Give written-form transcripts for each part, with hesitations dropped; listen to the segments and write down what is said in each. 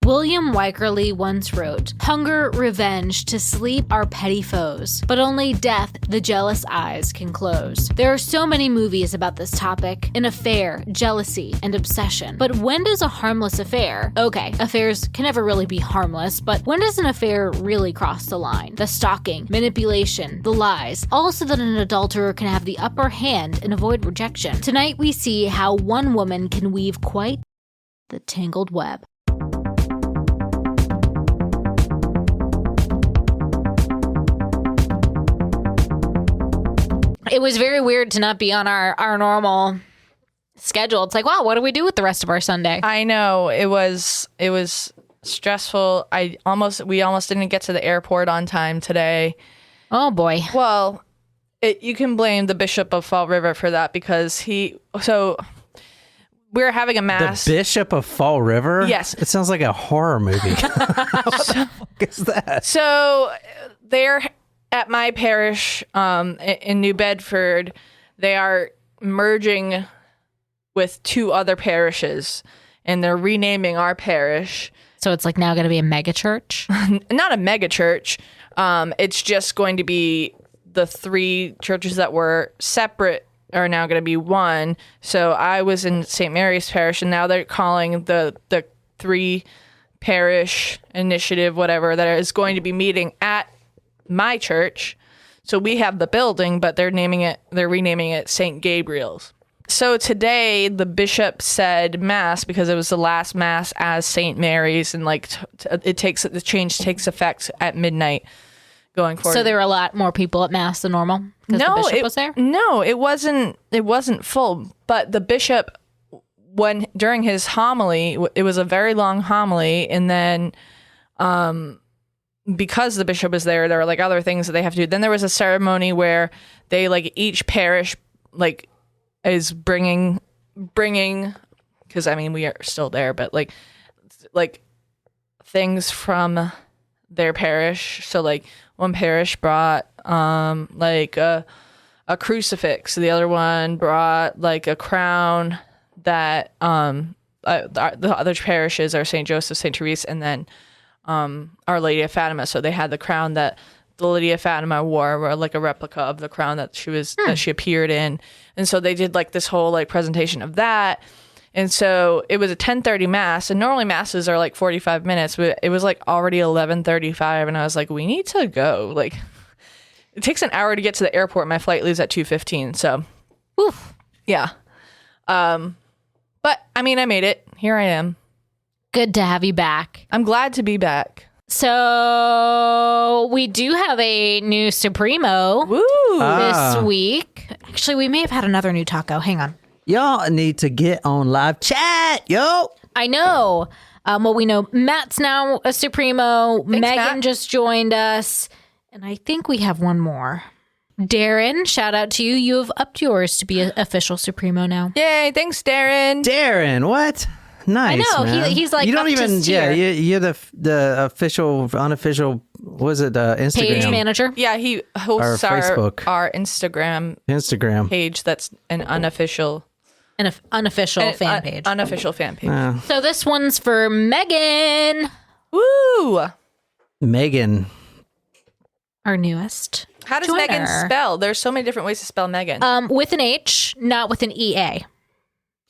William Wycherley once wrote, "Hunger, revenge, to sleep are petty foes, but only death the jealous eyes can close." There are so many movies about this topic: an affair, jealousy, and obsession. But when does a harmless affair... Okay, affairs can never really be harmless, but when does an affair really cross the line? The stalking, manipulation, the lies, all so that an adulterer can have the upper hand and avoid rejection. Tonight we see how one woman can weave quite the tangled web. It was very weird to not be on our normal schedule. It's like, wow, what do we do with the rest of our Sunday? I know, it was stressful. We almost didn't get to the airport on time today. Oh boy. Well, you can blame the Bishop of Fall River for that because we were having a mass. The Bishop of Fall River? Yes. It sounds like a horror movie. What the fuck is that? So they're at my parish in New Bedford. They are merging with 2 other parishes, and they're renaming our parish. So it's like now going to be a mega church? Not a mega church. It's just going to be the 3 churches that were separate are now going to be one. So I was in St. Mary's Parish, and now they're calling the 3 parish initiative, whatever, that is going to be meeting at my church. So we have the building, but they're renaming it St. Gabriel's. So today the bishop said mass because it was the last mass as St. Mary's, and the change takes effect at midnight going forward. So there were a lot more people at mass than normal because the bishop was there? No, it wasn't full. But the bishop, during his homily, it was a very long homily, and then because the bishop was there were like other things that they have to do. Then there was a ceremony where they each parish is bringing because we are still there, but like things from their parish. So one parish brought a crucifix, the other one brought a crown that the other parishes are St. Joseph, St. Therese, and then Our Lady of Fatima. So they had the crown that the Lady of Fatima wore, or a replica of the crown that she appeared in. And so they did this whole presentation of that. And so it was a 10:30 mass, and normally masses are 45 minutes, but it was already 11:35, and I was like, we need to go. It takes an hour to get to the airport. My flight leaves at 2:15. So, Oof. Yeah. But I made it. Here I am. Good to have you back. I'm glad to be back. So we do have a new Supremo this week. Actually, we may have had another new taco. Hang on. Y'all need to get on live chat, yo. I know. Well, we know Matt's now a Supremo. Thanks, Megan Matt. just joined us. And I think we have one more. Darren, shout out to you. You have upped yours to be an official Supremo now. Yay. Thanks, Darren. Darren, what? Nice. I know. Man. He's you don't up even. to Yeah, tier. you're the official, unofficial. Was it Instagram Page manager. Yeah, he hosts Our Facebook. our Instagram page? That's an unofficial Fan page. Unofficial fan page. So this one's for Megan, Woo! Megan. our newest. How does joiner. Megan spell? There's so many different ways to spell Megan. With an H, not with an EA.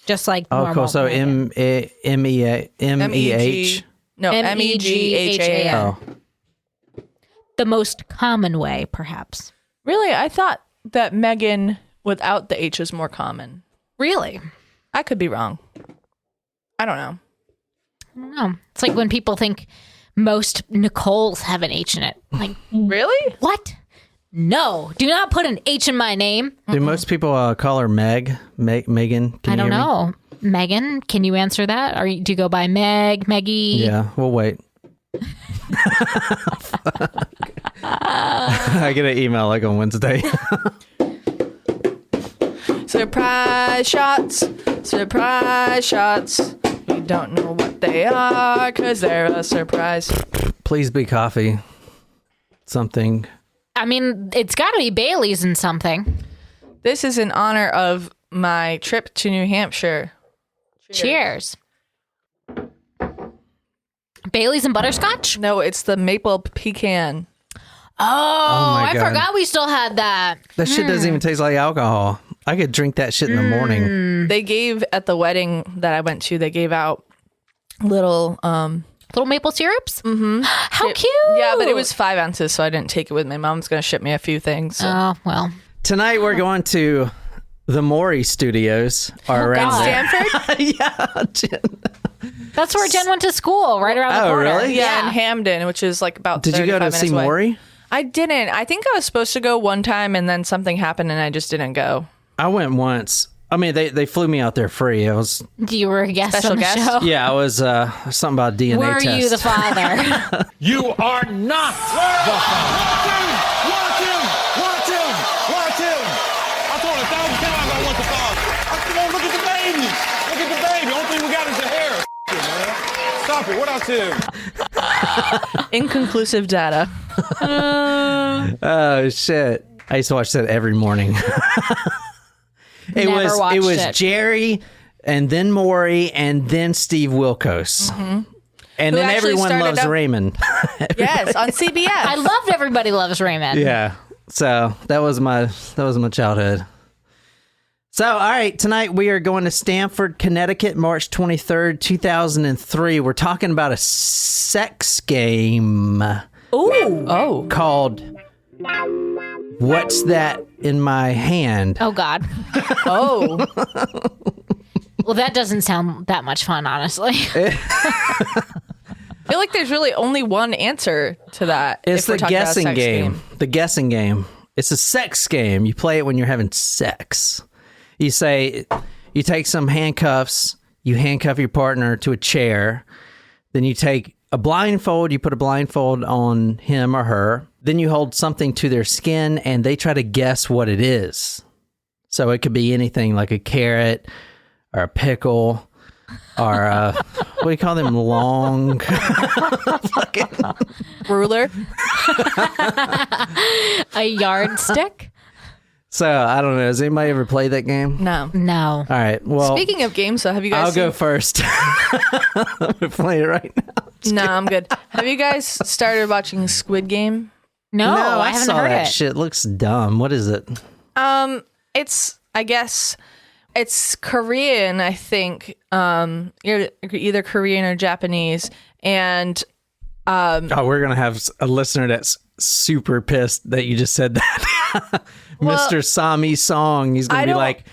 Just like Oh, normal cool. So Megan. MEH. No, MEGHAN. Oh, The most common way, perhaps. Really? I thought that Megan without the H is more common. Really? I could be wrong. I don't know. I don't know. It's like when people think most Nicoles have an H in it. Like, Really? what? No, do not put an H in my name. do most people call her Megan? Can I you don't hear me? know. Megan, can you answer that? Do you go by Meg, Meggie? Yeah, we'll wait. I get an email on Wednesday. Surprise shots. Surprise shots. We don't know what they are because they're a surprise. Please be coffee. Something. I mean, it's got to be Bailey's and something. This is in honor of my trip to New Hampshire. Cheers. Bailey's and butterscotch? No, it's the maple pecan. Oh, my I God. forgot we still had that. That shit doesn't even taste like alcohol. I could drink that shit in the morning. They gave at the wedding that I went to. They gave out little. Little maple syrups? Mm-hmm. How cute. Yeah, but it was 5 ounces, so I didn't take it with me. Mom's gonna ship me a few things. So. Oh, well. Tonight we're going to the Maury Studios. Are around God. there. Stanford? Yeah, Jen. That's where Jen went to school, right around the Oh, corner. really? Yeah, in Hamden, which is like about. Did you go to 35 see minutes away. Maury? I didn't. I think I was supposed to go one time, and then something happened, and I just didn't go. I went once. I mean, they flew me out there free. I was You were a guest Special on the guest? show. yeah, I was something about DNA Were test. you the father? You are not the father. Watch him! Watch him! Watch him! I told 1,000 times I want the father. Come on, look at the baby! Look at the baby! Only thing we got is the hair. Man. Stop it. What else here? Inconclusive data. Oh shit! I used to watch that every morning. Never watched it was it. Jerry, and then Maury, and then Steve Wilkos, and then actually everyone started loves up- Raymond. Yes, on CBS. I loved Everybody Loves Raymond. Yeah. So that was my childhood. So all right, tonight we are going to Stamford, Connecticut, March 23rd, 2003. We're talking about a sex game Oh. called What's That in My Hand? Oh, God. Oh. Well, that doesn't sound that much fun, honestly. I feel like there's really only one answer to that. It's if we're the talking about a guessing sex game. The guessing game. It's a sex game. You play it when you're having sex. You say, you take some handcuffs, you handcuff your partner to a chair, then you take a blindfold, you put a blindfold on him or her, then you hold something to their skin and they try to guess what it is. So it could be anything like a carrot or a pickle or what do you call them? Long Ruler. A yardstick? So I don't know. Has anybody ever played that game? No. No. All right. Well, Speaking of games, though, have you guys I'll go seen- first. We're playing it right now. No, I'm good. Have you guys started watching Squid Game? No, I haven't saw heard that it. shit. Looks dumb. What is it? It's, I guess, it's Korean, I think. Either Korean or Japanese. And Oh, we're gonna have a listener that's super pissed that you just said that. Mr. Sami Song. He's gonna I be don't- like,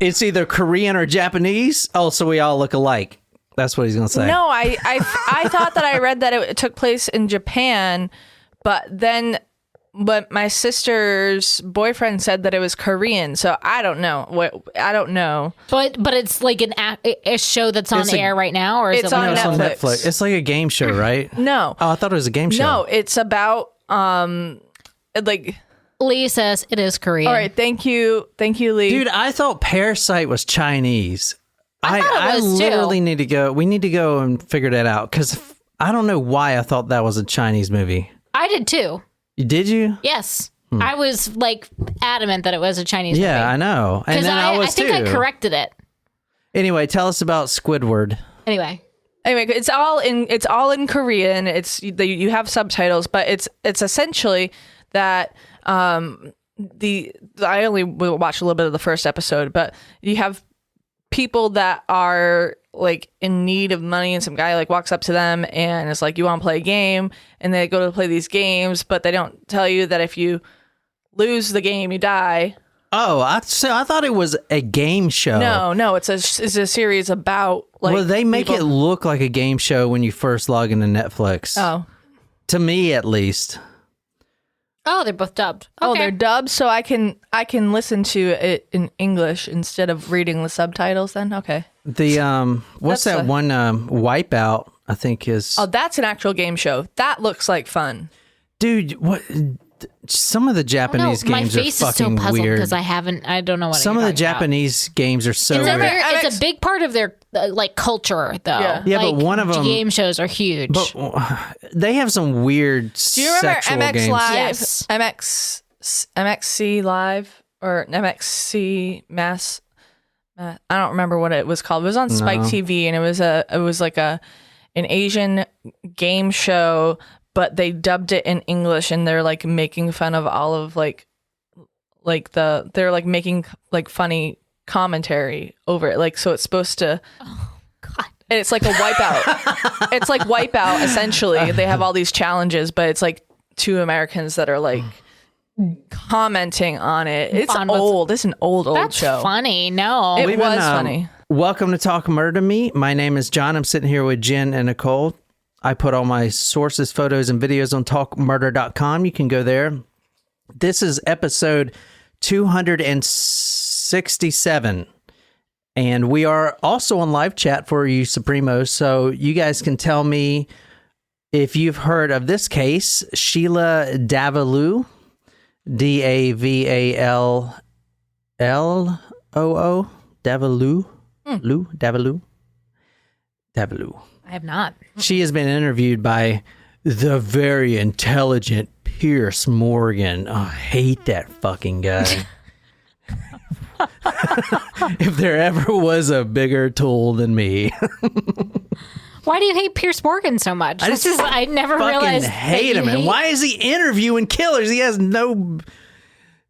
it's either Korean or Japanese. Oh, so we all look alike. That's what he's gonna say. no, I thought that I read that it took place in Japan, but my sister's boyfriend said that it was Korean, so I don't know. I don't know. But it's like a show that's on It's a- air right now, or is It's it on one of It's on those? Netflix. Netflix. It's like a game show, right? No. Oh, I thought it was a game show. No, it's about like. Lee says it is Korean. All right, thank you, Lee. Dude, I thought Parasite was Chinese. I thought it was too. literally need to go. We need to go and figure that out because I don't know why I thought that was a Chinese movie. I did too. Did you? Yes. I was like adamant that it was a Chinese movie. Yeah, I know. And Because then I I was think too. I corrected it. Anyway, tell us about Squidward. Anywai. Anyway, it's all in Korean. You have subtitles, but it's essentially that I only watched a little bit of the first episode, but you have people that are like in need of money, and some guy like walks up to them and is like, "You want to play a game?" And they go to play these games, but they don't tell you that if you lose the game, you die. Oh, I thought it was a game show. No, it's a series about like. well, they make people- it look like a game show when you first log into Netflix. Oh. To me, at least. Oh, they're both dubbed. Oh, Okay. they're dubbed, so I can listen to it in English instead of reading the subtitles. Then okay. The what's That's that one Wipeout? I think is. Oh, that's an actual game show. That looks like fun. Dude, what? Some of the Japanese my games face are is so fucking puzzled weird. because I don't know what Some of the Japanese games are so It's, weird. it's a big part of their like culture, though. Yeah. Yeah, but Like, one of them- game shows are huge. But they have some weird Do you remember sexual MX games. Live? Yes. MXC Live or MXC I don't remember what it was called. It was on Spike TV, and it was like a an Asian game show, but they dubbed it in English, and they're like making fun of all of they're like making like funny commentary over it. Like, so it's supposed to. Oh God. And it's like a Wipeout. It's like Wipeout, essentially. They have all these challenges, but it's like two Americans that are like commenting on it. It's old. It's an old That's show. funny. No. It was funny. Welcome to Talk Murder to Me. My name is John. I'm sitting here with Jen and Nicole. I put all my sources, photos, and videos on talkmurder.com. You can go there. This is episode 267. And we are also on live chat for you Supremos, so you guys can tell me if you've heard of this case. Sheila Davallo, Davalloo, Davalloo, Davalloo. I have not. She has been interviewed by the very intelligent Pierce Morgan. Oh, I hate that fucking guy. If there ever was a bigger tool than me. Why do you hate Pierce Morgan so much? I never fucking realized hate him. And why is he interviewing killers? He has no,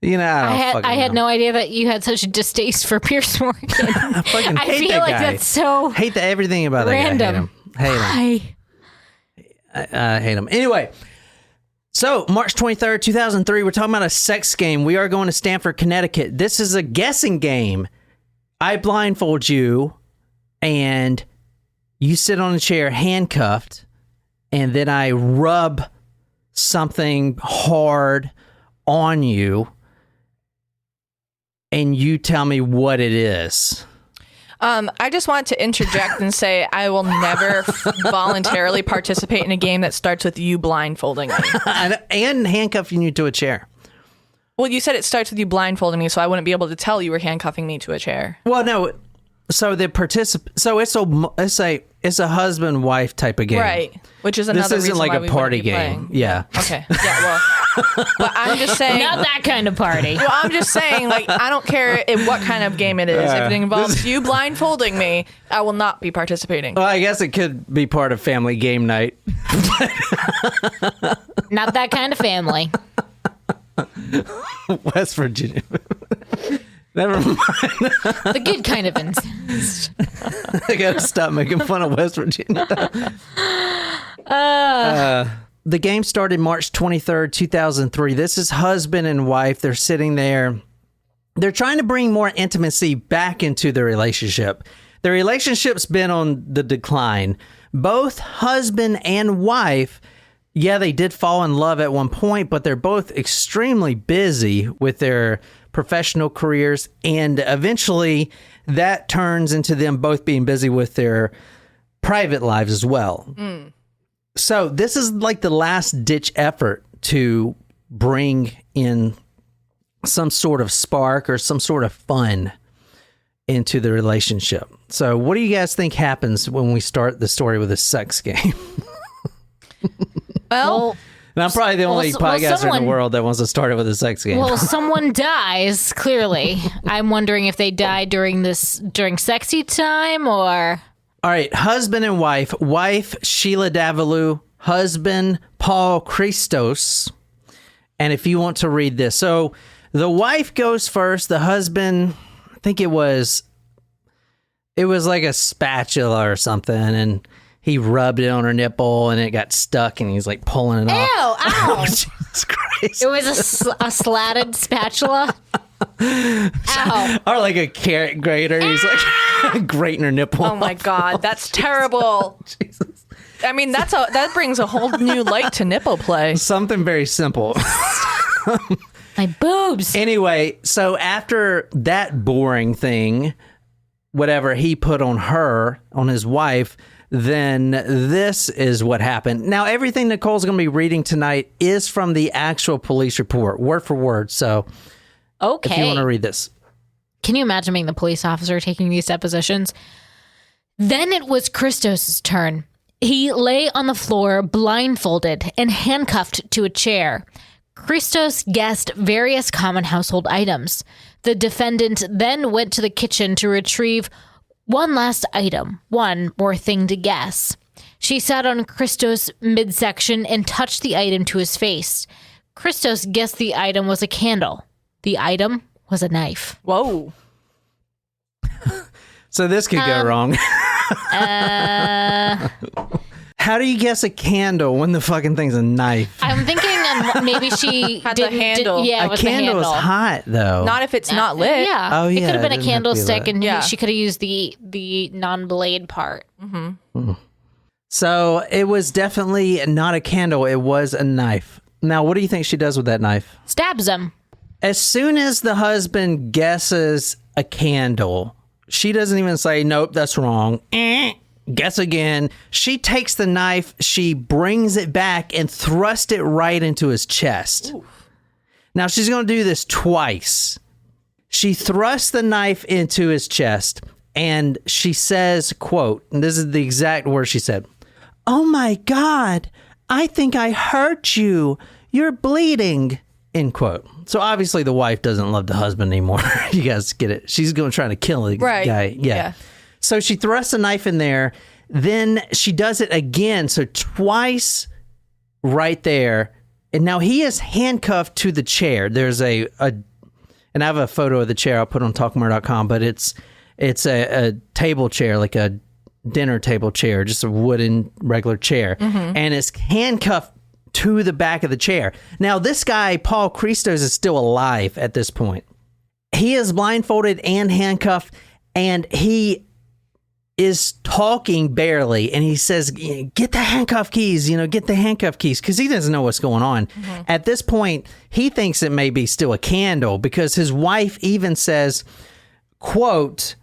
I had no idea that you had such a distaste for Pierce Morgan. I fucking hate I feel that like guy. that's so hate everything about random. that guy. Hate him. I hate him. Anyway. So, March 23rd, 2003, we're talking about a sex game. We are going to Stamford, Connecticut. This is a guessing game. I blindfold you, and you sit on a chair handcuffed, and then I rub something hard on you, and you tell me what it is. I just want to interject and say I will never voluntarily participate in a game that starts with you blindfolding me. And handcuffing you to a chair. Well, you said it starts with you blindfolding me, so I wouldn't be able to tell you were handcuffing me to a chair. Well, no. So it's a husband wife type of game, right? Which is another. This isn't reason like why a we party wouldn't be game. playing. Yeah. Okay. Yeah. Well, but I'm just saying. Not that kind of party. Well, I'm just saying, like, I don't care what kind of game it is. If it involves you blindfolding me, I will not be participating. Well, I guess it could be part of family game night. Not that kind of family. West Virginia. Never mind. The good kind of incest. I gotta stop making fun of West Virginia. The game started March 23rd, 2003. This is husband and wife. They're sitting there. They're trying to bring more intimacy back into their relationship. Their relationship's been on the decline. Both husband and wife, yeah, they did fall in love at one point, but they're both extremely busy with their professional careers, and eventually that turns into them both being busy with their private lives as well. So this is like the last ditch effort to bring in some sort of spark or some sort of fun into the relationship. So what do you guys think happens when we start the story with a sex game? Well, and I'm probably the only podcaster in the world that wants to start it with a sex game. Well, someone dies, clearly. I'm wondering if they died during sexy time or... All right, husband and wife. Wife, Sheila Davallo. Husband, Paul Christos. And if you want to read this. So the wife goes first. The husband, I think it was like a spatula or something. And he rubbed it on her nipple and it got stuck and he's like pulling it off. Ow! Oh, Jesus Christ. It was a slatted spatula. Ow. Or like a carrot grater. He's like grating her nipple. oh my God, that's terrible. Jesus. I mean, that brings a whole new light to nipple play. Something very simple. My boobs. Anyway, so after that boring thing, whatever he put on her, on his wife, then this is what happened. Now, everything Nicole's going to be reading tonight is from the actual police report, word for word. So Okay. if you want to read this. Can you imagine being the police officer taking these depositions? Then it was Christos's turn. He lay on the floor, blindfolded and handcuffed to a chair. Christos guessed various common household items. The defendant then went to the kitchen to retrieve one last item, one more thing to guess. She sat on Christos' midsection and touched the item to his face. Christos guessed the item was a candle. The item was a knife. Whoa. So this could go wrong. How do you guess a candle when the fucking thing's a knife? I'm thinking maybe she Had the didn't. handle. Yeah, it A was the candle is handle. hot, though. Not if it's not lit. Yeah. Oh, It yeah, could have been it a didn't have to be candlestick, lit. and Yeah. she could have used the non-blade part. So it was definitely not a candle. It was a knife. Now, what do you think she does with that knife? Stabs him. As soon as the husband guesses a candle, she doesn't even say, nope, that's wrong. Guess again. She takes the knife, she brings it back and thrusts it right into his chest. Ooh. Now, she's going to do this twice. She thrusts the knife into his chest and she says, quote, and this is the exact word she said, "Oh my God, I think I hurt you. You're bleeding," end quote. So obviously the wife doesn't love the husband anymore. You guys get it. She's going to try to kill the guy. Yeah. So she thrusts a knife in there. Then she does it again. So twice right there. And now he is handcuffed to the chair. There's and I have a photo of the chair I'll put on talkmore.com, but it's a table chair, like a dinner table chair, just a wooden regular chair. And it's handcuffed to the back of the chair. Now, this guy, Paul Christos, is still alive at this point. He is blindfolded and handcuffed, and he is talking barely, and he says, "Get the handcuff keys, get the handcuff keys," because he doesn't know what's going on. At this point, he thinks it may be still a candle, because his wife even says, quote,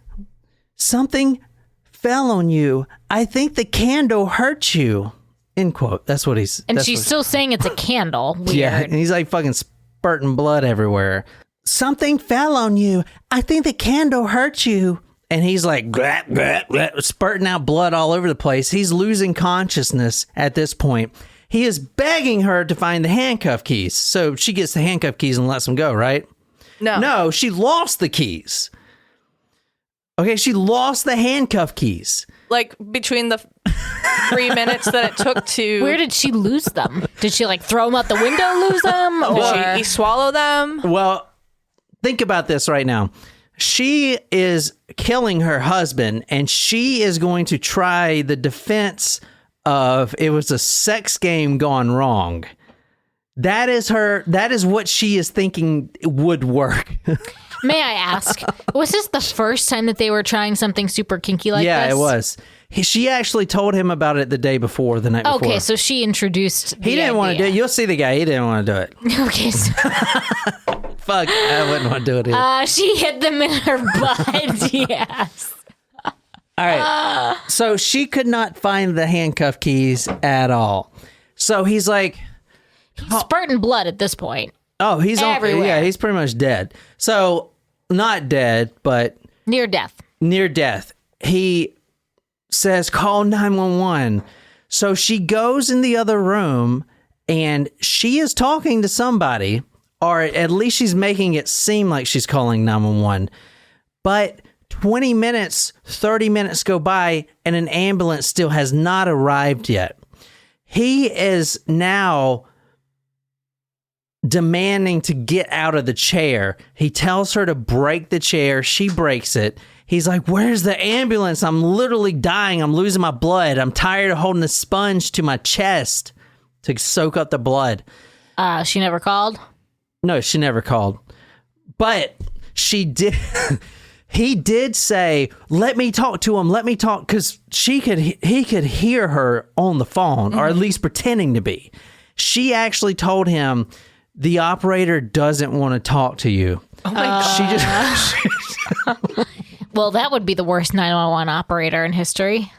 "Something fell on you. I think the candle hurt you," end quote. That's what he's... And she's still saying it's a candle. Weird. Yeah, and he's like fucking spurting blood everywhere. "Something fell on you. I think the candle hurt you." And he's like, "Grat, grat, grat," spurting out blood all over the place. He's losing consciousness at this point. He is begging her to find the handcuff keys. So she gets the handcuff keys and lets them go, right? No, she lost the keys. Okay, she lost the handcuff keys. Like between the 3 minutes that it took to... Where did she lose them? Did she throw them out the window, lose them? Or Did she swallow them? Well, think about this right now. She is killing her husband, and she is going to try the defense of it was a sex game gone wrong. That is what she is thinking would work. May I ask, was this the first time that they were trying something super kinky like this? Yeah, it was. She actually told him about it the night before. Okay, so she introduced He didn't want to do it. You'll see the guy. He didn't want to do it. Okay, so Fuck, I wouldn't want to do it either. she hit them in her butt. Yes. All right. So she could not find the handcuff keys at all. So he's like, Spurting blood at this point. oh, he's Everywhere. Yeah, he's pretty much dead. So not dead, but Near death. near death. He says, "Call 911." So she goes in the other room and she is talking to somebody, or at least she's making it seem like she's calling 911. But 20 minutes, 30 minutes go by and an ambulance still has not arrived yet. He is now demanding to get out of the chair. He tells her to break the chair. She breaks it. He's like, "Where's the ambulance? I'm literally dying. I'm losing my blood. I'm tired of holding a sponge to my chest to soak up the blood." She never called? No, she never called. But she did. He did say, "Let me talk to him. Let me talk," because he could hear her on the phone, or at least pretending to be. She actually told him, "The operator doesn't want to talk to you." Oh my God. She just. Well, that would be the worst 911 operator in history.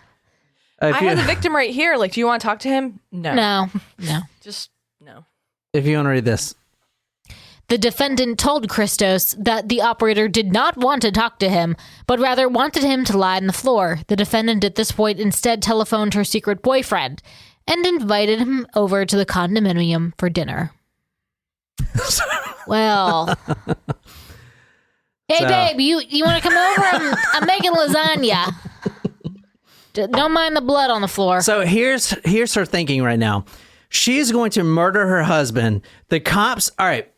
I have the victim right here. Do you want to talk to him? No. No. Just no. If you want to read this. The defendant told Christos that the operator did not want to talk to him, but rather wanted him to lie on the floor. The defendant at this point instead telephoned her secret boyfriend and invited him over to the condominium for dinner. Well... Hey, babe, you want to come over? I'm making lasagna. Don't mind the blood on the floor. So here's her thinking right now. She's going to murder her husband. The cops, all right,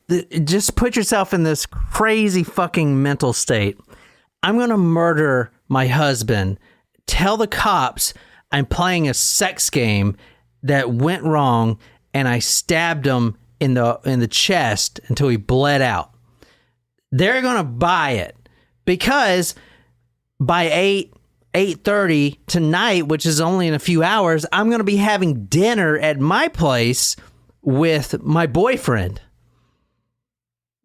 just put yourself in this crazy fucking mental state. I'm going to murder my husband. Tell the cops I'm playing a sex game that went wrong, and I stabbed him in the chest until he bled out. They're going to buy it because by 8:30 tonight, which is only in a few hours, I'm going to be having dinner at my place with my boyfriend.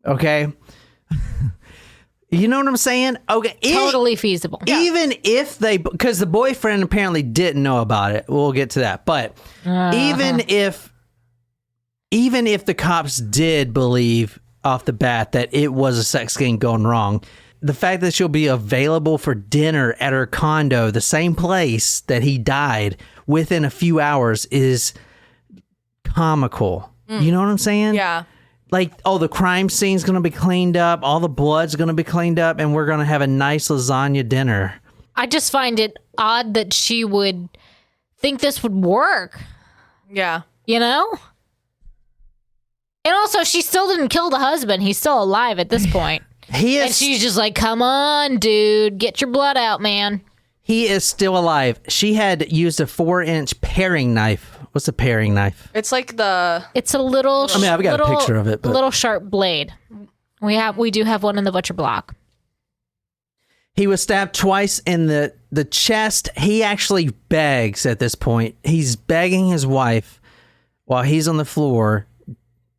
Okay? You know what I'm saying? Okay. Totally feasible. Even if because the boyfriend apparently didn't know about it. We'll get to that. But even if the cops did believe off the bat that it was a sex game gone wrong, the fact that she'll be available for dinner at her condo, the same place that he died, within a few hours is comical. You know what I'm saying? Yeah. Like, oh, the crime scene's going to be cleaned up. All the blood's going to be cleaned up. And we're going to have a nice lasagna dinner. I just find it odd that she would think this would work. Yeah. You know? And also, she still didn't kill the husband. He's still alive at this point. He is. And she's just like, come on, dude. Get your blood out, man. He is still alive. She had used a 4-inch paring knife. What's a paring knife? It's like It's a little. I mean, I've got a picture of it, but little sharp blade. We do have one in the butcher block. He was stabbed twice in the chest. He actually begs at this point. He's begging his wife while he's on the floor,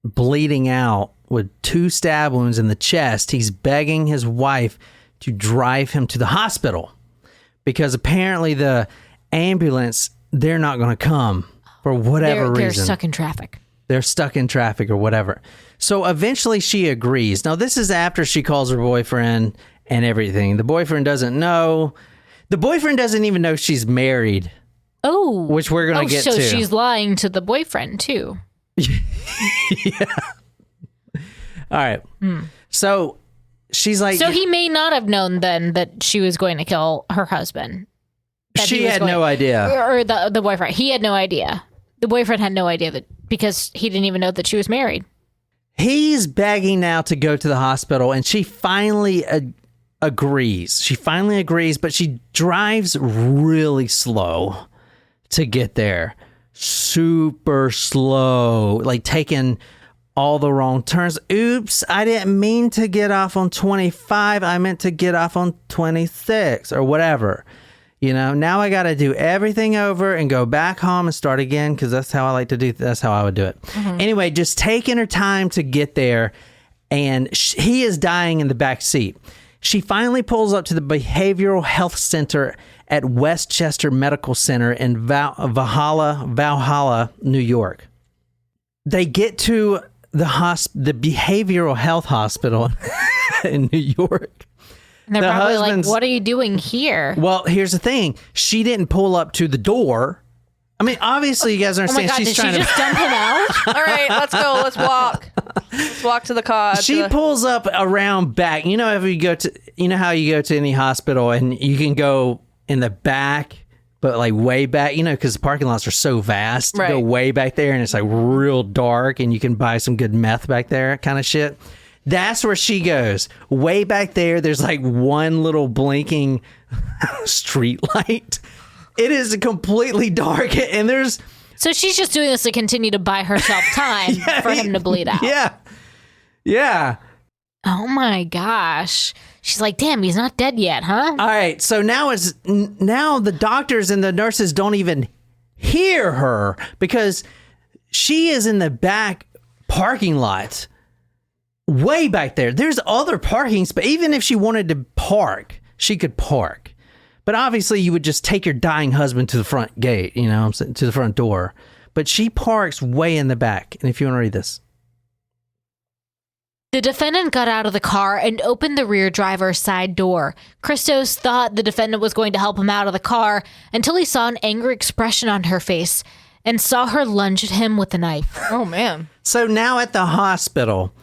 bleeding out with 2 stab wounds in the chest. He's begging his wife to drive him to the hospital because apparently the ambulance, they're not going to come. For whatever reason. They're stuck in traffic. They're stuck in traffic or whatever. So eventually she agrees. Now, this is after she calls her boyfriend and everything. The boyfriend doesn't know. The boyfriend doesn't even know she's married. Oh. Which we're going to get to. So she's lying to the boyfriend, too. Yeah. All right. So she's like... So he may not have known then that she was going to kill her husband. She had no idea. Or the boyfriend. He had no idea. The boyfriend had no idea that because he didn't even know that she was married. He's begging now to go to the hospital, and she finally agrees. She finally agrees, but she drives really slow to get there. Super slow, like taking all the wrong turns. Oops, I didn't mean to get off on 25. I meant to get off on 26 or whatever. You know, now I got to do everything over and go back home and start again because that's how I like to do. That's how I would do it. Anyway, just taking her time to get there, and he is dying in the back seat. She finally pulls up to the Behavioral Health Center at Westchester Medical Center in Valhalla, New York. They get to the Behavioral Health Hospital in New York. And they're probably like, what are you doing here? Well, here's the thing. She didn't pull up to the door. I mean, obviously, you guys understand. Oh my God, she's did trying she just dump him out? All right, let's go. Let's walk. Let's walk to the car. She pulls up around back. You know, if you go to, you know how you go to any hospital and you can go in the back, but like way back, you know, because the parking lots are so vast. Right. You go way back there and it's like real dark and you can buy some good meth back there kind of shit. That's where she goes. Way back there, there's like one little blinking street light. It is completely dark, and there's... So she's just doing this to continue to buy herself time for him to bleed out. Yeah. Oh my gosh. She's like, damn, he's not dead yet, huh? All right, so now the doctors and the nurses don't even hear her because she is in the back parking lot. Way back there. There's other parking spots. Even if she wanted to park, she could park. But obviously, you would just take your dying husband to the front gate, you know, to the front door. But she parks way in the back. And if you want to read this. The defendant got out of the car and opened the rear driver's side door. Christos thought the defendant was going to help him out of the car until he saw an angry expression on her face and saw her lunge at him with a knife. Oh, man. So now at the hospital...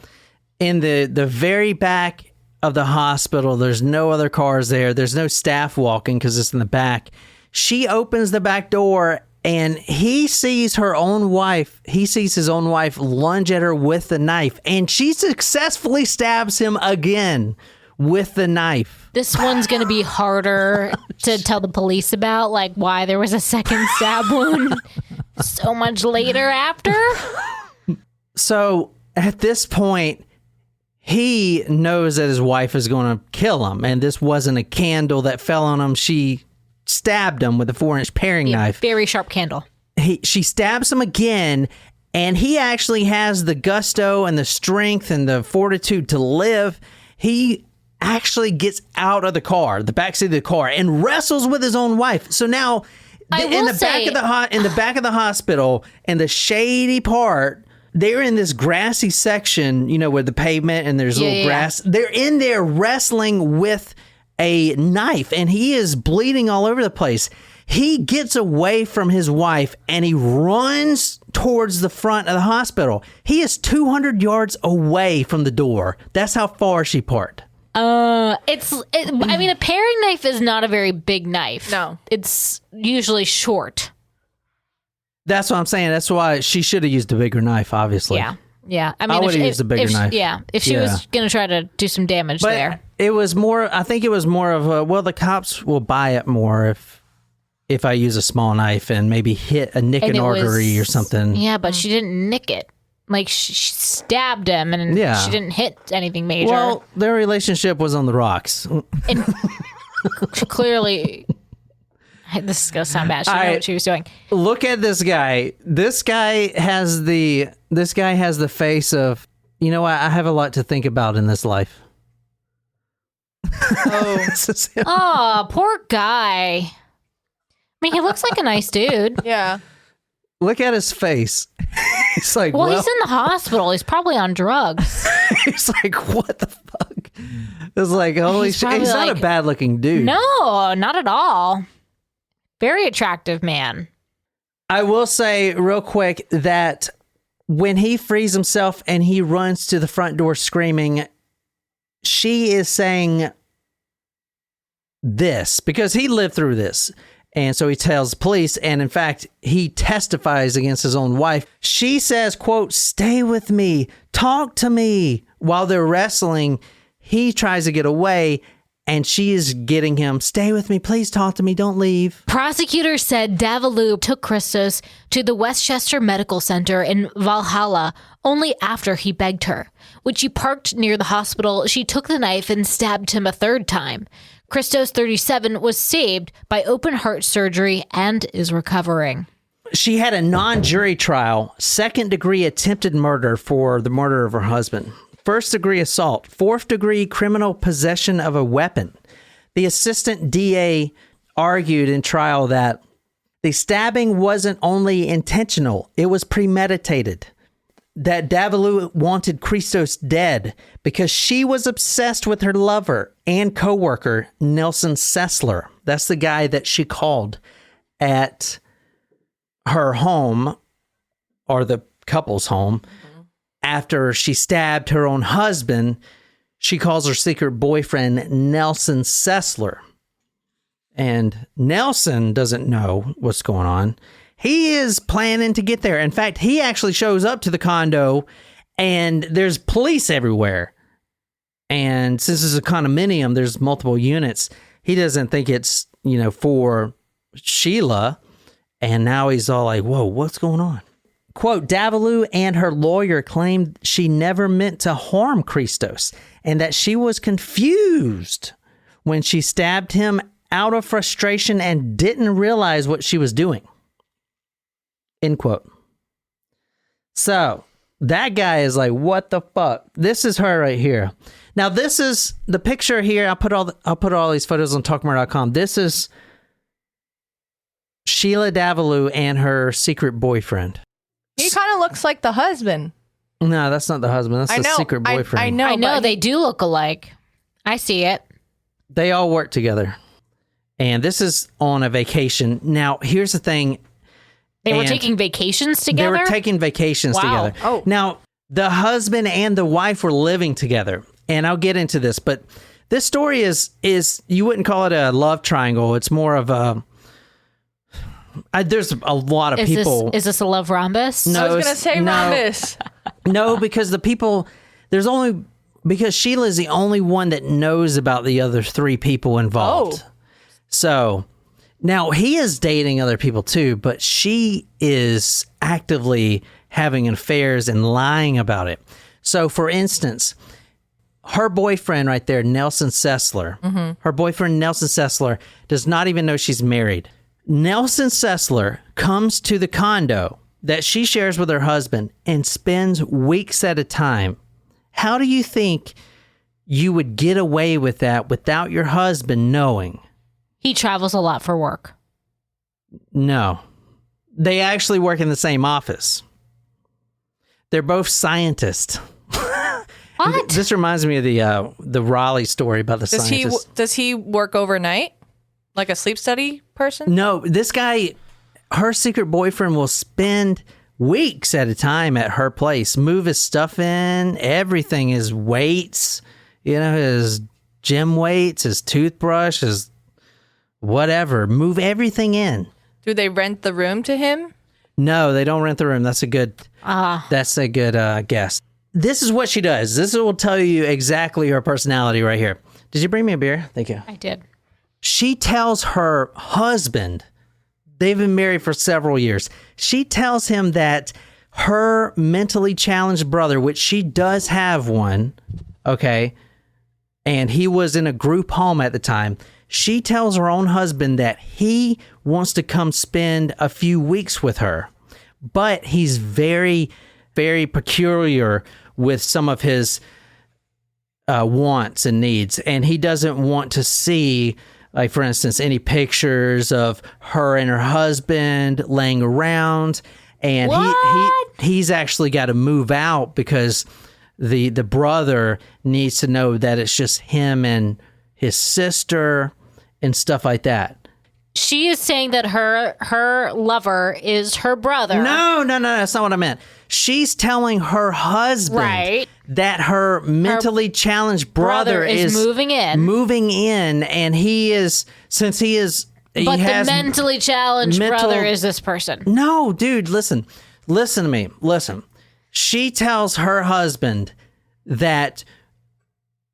In the very back of the hospital, there's no other cars there. There's no staff walking because it's in the back. She opens the back door and he sees her own wife. He sees his own wife lunge at her with the knife, and she successfully stabs him again with the knife. This one's going to be harder to tell the police about, like why there was a second stab wound so much later after. So at this point, he knows that his wife is going to kill him, and this wasn't a candle that fell on him. She stabbed him with a 4-inch paring knife. Very sharp candle. She stabs him again, and he actually has the gusto and the strength and the fortitude to live. He actually gets out of the car, the backseat of the car, and wrestles with his own wife. So now, in the back of the hospital, in the shady part, they're in this grassy section, you know, where the pavement and there's little grass. They're in there wrestling with a knife, and he is bleeding all over the place. He gets away from his wife and he runs towards the front of the hospital. He is 200 yards away from the door. That's how far she parked. I mean, a paring knife is not a very big knife. No. It's usually short. That's what I'm saying. That's why she should have used a bigger knife, obviously. Yeah. Yeah. I mean, I would have used a bigger knife. If she was going to try to do some damage But there. it was more, I think it was more of a, well, the cops will buy it more if I use a small knife and maybe hit nick an artery or something. Yeah, but she didn't nick it. Like, she stabbed him and she didn't hit anything major. Well, their relationship was on the rocks. And clearly, this is going to sound bad. She knew what she was doing. Look at this guy. This guy has the face of, you know what? I have a lot to think about in this life. Oh, poor guy. I mean, he looks like a nice dude. Yeah. Look at his face. He's like, well, he's in the hospital. He's probably on drugs. He's like, what the fuck? It's like, holy shit. He's not a bad looking dude. No, not at all. Very attractive man. I will say real quick that when he frees himself and he runs to the front door screaming, she is saying this because he lived through this. And so he tells police, and in fact, he testifies against his own wife. She says, quote, "Stay with me, talk to me." While they're wrestling, he tries to get away, and she is getting him, "Stay with me, please talk to me, don't leave." Prosecutors said Davalloo took Christos to the Westchester Medical Center in Valhalla only after he begged her. When she parked near the hospital, she took the knife and stabbed him a third time. Christos, 37, was saved by open heart surgery and is recovering. She had a non-jury trial, second-degree attempted murder for the murder of her husband, first-degree assault, fourth-degree criminal possession of a weapon. The assistant DA argued in trial that the stabbing wasn't only intentional, it was premeditated. That Davalloo wanted Christos dead because she was obsessed with her lover and coworker, Nelson Sessler. That's the guy that she called at her home, or the couple's home, after she stabbed her own husband. She calls her secret boyfriend Nelson Sessler. And Nelson doesn't know what's going on. He is planning to get there. In fact, he actually shows up to the condo and there's police everywhere. And since it's a condominium, there's multiple units. He doesn't think it's, for Sheila. And now he's all like, whoa, what's going on? Quote, Davalloo and her lawyer claimed she never meant to harm Christos and that she was confused when she stabbed him out of frustration and didn't realize what she was doing. End quote. So that guy is like, what the fuck? This is her right here. Now, this is the picture here. I'll put all these photos on talkmurder.com. This is Sheila Davallo and her secret boyfriend. He kind of looks like the husband. No, that's not the husband. That's the secret boyfriend. I know. They do look alike. I see it. They all work together. And this is on a vacation. Now, here's the thing. They were taking vacations together? They were taking vacations together. Oh. Now, the husband and the wife were living together. And I'll get into this, but this story is you wouldn't call it a love triangle. It's more of There's a lot of people. Is this a love rhombus? No, I was going to say rhombus. No, because because Sheila is the only one that knows about the other 3 people involved. Oh. So now he is dating other people too, but she is actively having affairs and lying about it. So for instance, her boyfriend right there, Nelson Sessler, her boyfriend, Nelson Sessler, does not even know she's married. Nelson Sessler comes to the condo that she shares with her husband and spends weeks at a time. How do you think you would get away with that without your husband knowing? He travels a lot for work. No. They actually work in the same office. They're both scientists. What? This reminds me of the Raleigh story about the scientists. Does he work overnight? Like a sleep study person? No, this guy, her secret boyfriend will spend weeks at a time at her place, move his stuff in, everything, his weights, his gym weights, his toothbrush, his whatever, move everything in. Do they rent the room to him? No, they don't rent the room. That's a good guess. This is what she does. This will tell you exactly her personality right here. Did you bring me a beer? Thank you. I did. She tells her husband, they've been married for several years. She tells him that her mentally challenged brother, which she does have one, okay, and he was in a group home at the time. She tells her own husband that he wants to come spend a few weeks with her, but he's very, very peculiar with some of his wants and needs, and he doesn't want to see, like, for instance, any pictures of her and her husband laying around. And he's actually got to move out because the brother needs to know that it's just him and his sister and stuff like that. She is saying that her lover is her brother. No, that's not what I meant. She's telling her husband that her mentally challenged brother is moving in, and he is, since he is, but the mentally challenged brother is this person. No, dude, listen to me. Listen. She tells her husband that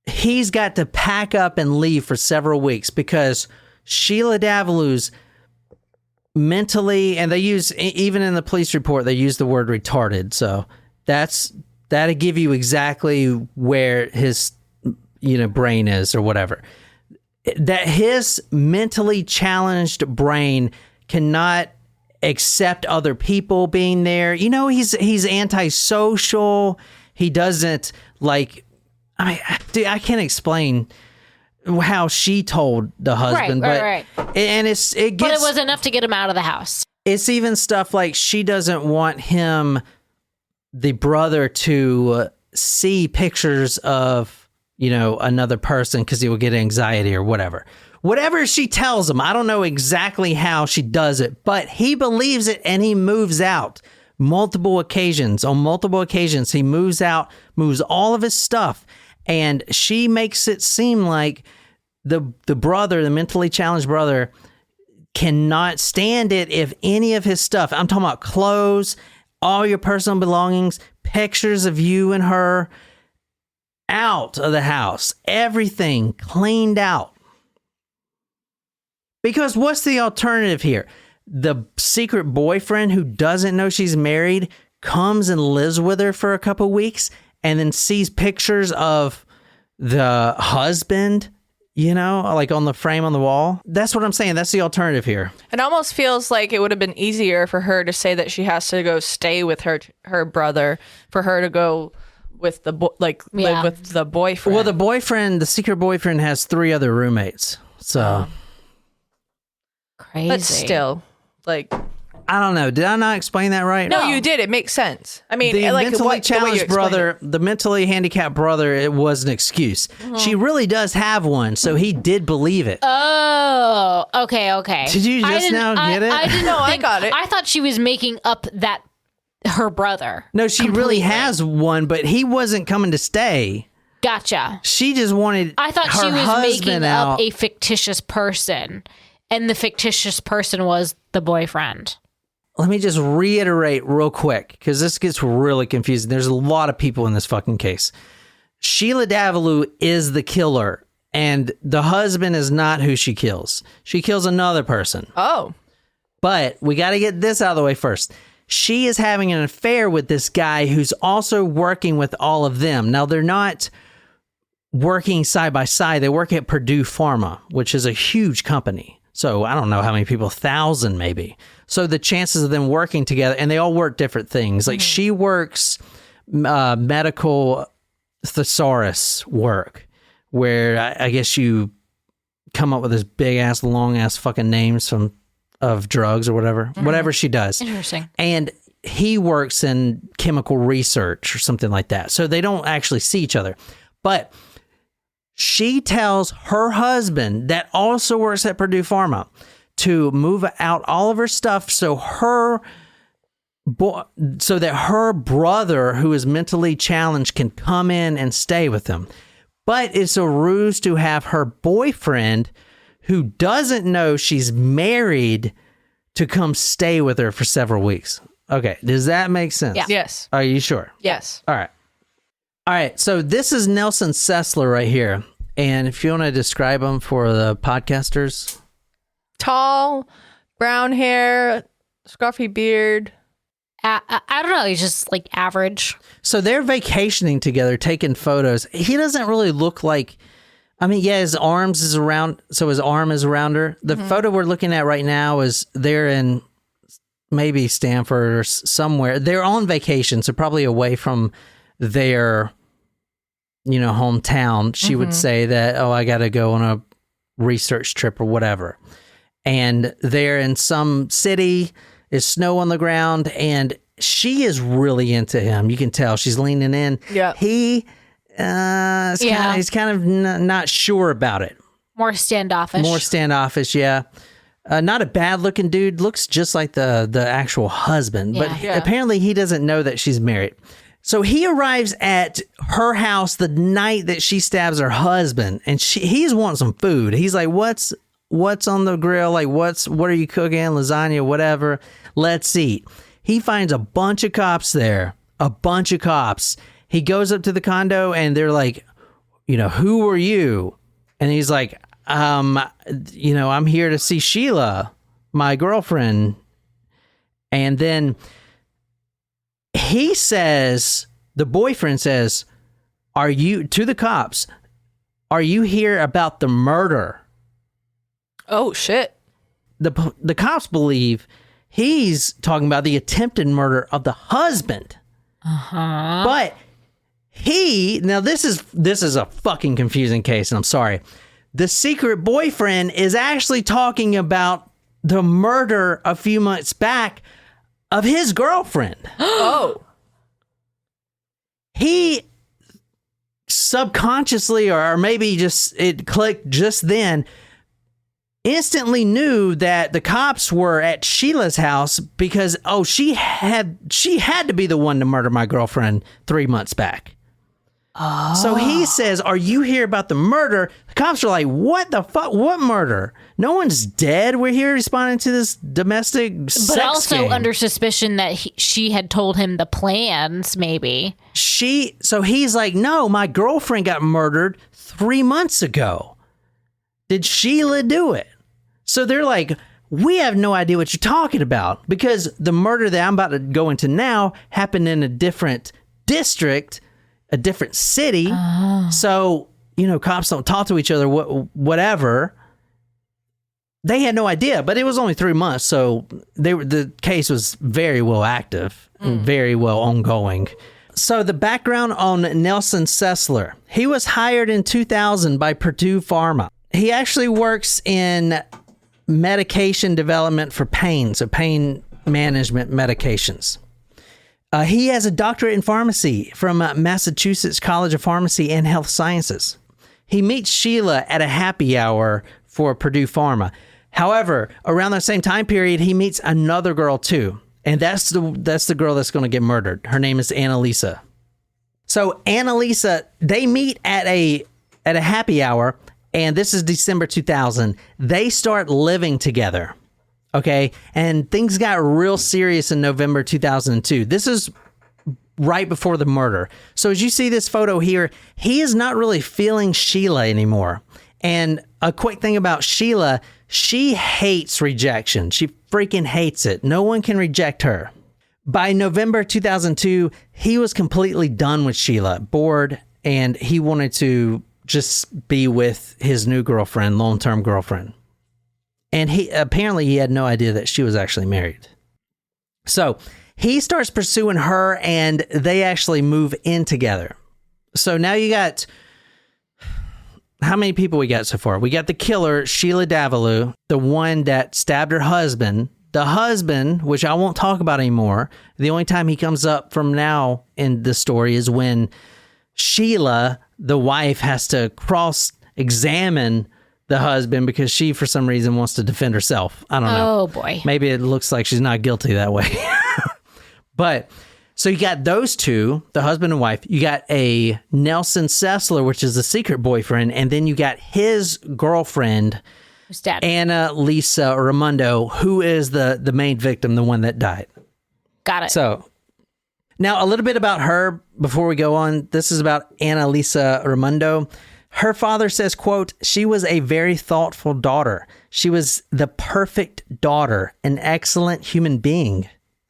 he's got to pack up and leave for several weeks because Sheila Davalloo's mentally, and they use, even in the police report, they use the word retarded. So that'll give you exactly where his, brain is or whatever. That his mentally challenged brain cannot accept other people being there. He's antisocial. He doesn't dude, I can't explain how she told the husband, right. And it was enough to get him out of the house. It's even stuff like she doesn't want him, the brother, to see pictures of, another person because he will get anxiety or whatever. Whatever she tells him, I don't know exactly how she does it, but he believes it and he moves out. On multiple occasions, he moves out, moves all of his stuff, and she makes it seem like the brother, the mentally challenged brother, cannot stand it if any of his stuff, I'm talking about clothes, all your personal belongings, pictures of you and her, out of the house, everything cleaned out. Because what's the alternative here? The secret boyfriend who doesn't know she's married comes and lives with her for a couple weeks and then sees pictures of the husband, like on the frame on the wall. That's what I'm saying. That's the alternative here. It almost feels like it would have been easier for her to say that she has to go stay with her brother, for her to go with live with the boyfriend. Well, the secret boyfriend has 3 other roommates. So crazy. But still, I don't know. Did I not explain that right? No, you did. It makes sense. I mean, the like mentally challenged brother, the mentally handicapped brother, it was an excuse. She really does have one, so he did believe it. Oh, okay. Did you just now get it? I didn't know. I got it. I thought she was making up that her brother. No, she really has one, but he wasn't coming to stay. Gotcha. She just wanted. I thought her she was husband making out. up a fictitious person And the fictitious person was the boyfriend. Let me just reiterate real quick, because this gets really confusing. There's a lot of people in this fucking case. Sheila Davallo is the killer, and the husband is not who she kills. She kills another person. Oh. But we got to get this out of the way first. She is having an affair with this guy who's also working with all of them. Now, they're not working side by side. They work at Purdue Pharma, which is a huge company. So I don't know how many people, 1,000 maybe. So the chances of them working together, and they all work different things. Like she works medical thesaurus work, where I guess you come up with this big ass, long ass fucking names of drugs or whatever she does. Interesting. And he works in chemical research or something like that. So they don't actually see each other. But she tells her husband that also works at Purdue Pharma to move out all of her stuff so that her brother, who is mentally challenged, can come in and stay with them. But it's a ruse to have her boyfriend, who doesn't know she's married, to come stay with her for several weeks. Okay, does that make sense? Yeah. Yes. Are you sure? Yes. All right, so this is Nelson Sessler right here. And if you want to describe him for the podcasters. Tall, brown hair, scruffy beard. I don't know. He's just like average. So they're vacationing together, taking photos. He doesn't really look like, I mean, yeah, his arm is around her. The photo we're looking at right now is they're in maybe Stanford or somewhere. They're on vacation, so probably away from their, hometown. She would say that, I got to go on a research trip or whatever. And they're in some city. There's snow on the ground, and she is really into him. You can tell she's leaning in. Yeah. He's kind of not sure about it. More standoffish. Yeah. Not a bad looking dude. Looks just like the actual husband, but apparently he doesn't know that she's married. So he arrives at her house the night that she stabs her husband, and he's wanting some food. He's like, what's on the grill? Like, what are you cooking? Lasagna, whatever. Let's eat. He finds a bunch of cops there. He goes up to the condo, and they're like, who are you? And he's like, I'm here to see Sheila, my girlfriend. And then the boyfriend says, to the cops, are you here about the murder? Oh, shit. The cops believe he's talking about the attempted murder of the husband. Uh-huh. But this is a fucking confusing case, and I'm sorry. The secret boyfriend is actually talking about the murder a few months back of his girlfriend. Oh. He subconsciously, or maybe just it clicked just then, instantly knew that the cops were at Sheila's house because she had to be the one to murder my girlfriend 3 months back. Oh. So he says, are you here about the murder? The cops are like, what the fuck? What murder? No one's dead. We're here responding to this domestic sex But also game. under suspicion that she had told him the plans, maybe. So he's like, no, my girlfriend got murdered 3 months ago. Did Sheila do it? So they're like, we have no idea what you're talking about, because the murder that I'm about to go into now happened in a different district, a different city. Oh. So, cops don't talk to each other, whatever. They had no idea, but it was only 3 months. So the case was very well active and very well ongoing. So the background on Nelson Sessler, he was hired in 2000 by Purdue Pharma. He actually works in medication development for pain, so pain management medications. He has a doctorate in pharmacy from Massachusetts College of Pharmacy and Health Sciences. He meets Sheila at a happy hour for Purdue Pharma. However, around the same time period, he meets another girl too, and that's the girl that's going to get murdered. Her name is Anna Lisa. So Anna Lisa, they meet at a happy hour. and this is December 2000. They start living together, okay? And things got real serious in November 2002. This is right before the murder. So as you see this photo here, he is not really feeling Sheila anymore. And a quick thing about Sheila, she hates rejection. She freaking hates it. No one can reject her. By November 2002, he was completely done with Sheila, bored, and he wanted to just be with his new girlfriend, long-term girlfriend. And he had no idea that she was actually married. So he starts pursuing her, and they actually move in together. So now you got, how many people we got so far? We got the killer, Sheila Davallo, the one that stabbed her husband. The husband, which I won't talk about anymore. The only time he comes up from now in the story is when Sheila, the wife, has to cross-examine the husband because she, for some reason, wants to defend herself. I don't know. Oh, boy. Maybe it looks like she's not guilty that way. But, so you got those two, the husband and wife. You got a Nelson Sessler, which is the secret boyfriend. And then you got his girlfriend, Who's dead? Anna Lisa Raymundo, who is the main victim, the one that died. Got it. So, now a little bit about her before we go on. This is about Anna Lisa Raymundo. Her father says, quote, "She was a very thoughtful daughter. She was the perfect daughter, an excellent human being,"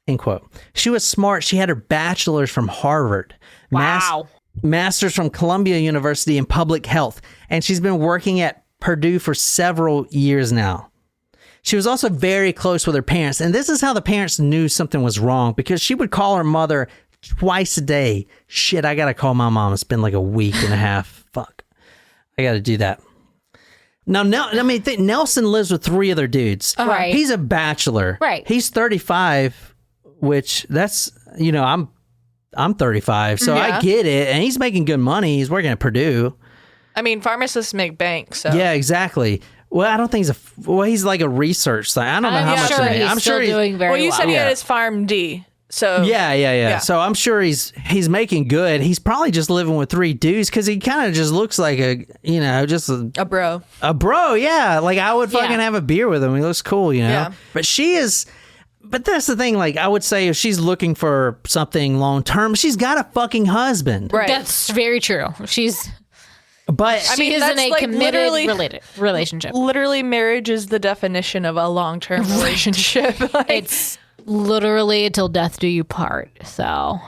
end quote. She was smart. She had her bachelor's from Harvard. Wow. Master's from Columbia University in public health. And she's been working at Purdue for several years now. She was also very close with her parents. And this is how the parents knew something was wrong, because she would call her mother twice a day. Shit, I got to call my mom. It's been like a week and a half. Fuck. I got to do that. Now, Nelson lives with 3 other dudes. Right. He's a bachelor. Right. He's 35, which that's, I'm 35, so I get it. And he's making good money. He's working at Purdue. I mean, pharmacists make bank, so. Yeah, exactly. Well, I don't think he's like a research site. I don't know how much sure he makes. he's I'm still sure doing very well. Well, you said he Yeah. had his Farm D, so. Yeah. So I'm sure he's making good. He's probably just living with 3 dudes because he kind of just looks like just A bro. a bro. Yeah, like I would fucking Yeah. have a beer with him. He looks cool, Yeah. But she is. But that's the thing. Like I would say, if she's looking for something long term, she's got a fucking husband. Right. That's very true. She's But she is that's in a like committed literally- relationship. Literally, marriage is the definition of a long-term relationship. Like, It's literally until death do you part. So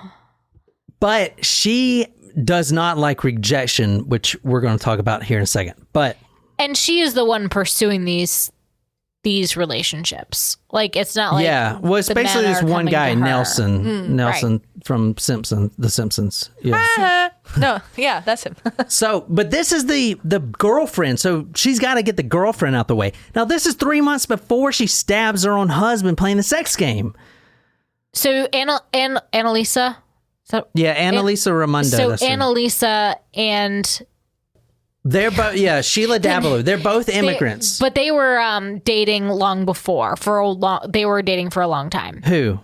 But she does not like rejection, which we're going to talk about here in a second. But and she is the one pursuing these relationships. Like it's not like well, it's the basically men this are one coming guy, to her. Nelson from The Simpsons. Yeah. no, yeah, that's him. So, but this is the girlfriend. So she's got to get the girlfriend out the way. Now, this is 3 months before she stabs her own husband playing the sex game. So Anna Lisa. So Yeah, Anna Lisa Raymundo. so that's her Anna name. Lisa and They're both, Sheila Davallo. They're both immigrants. but they were dating long before. They were dating for a long time. Who?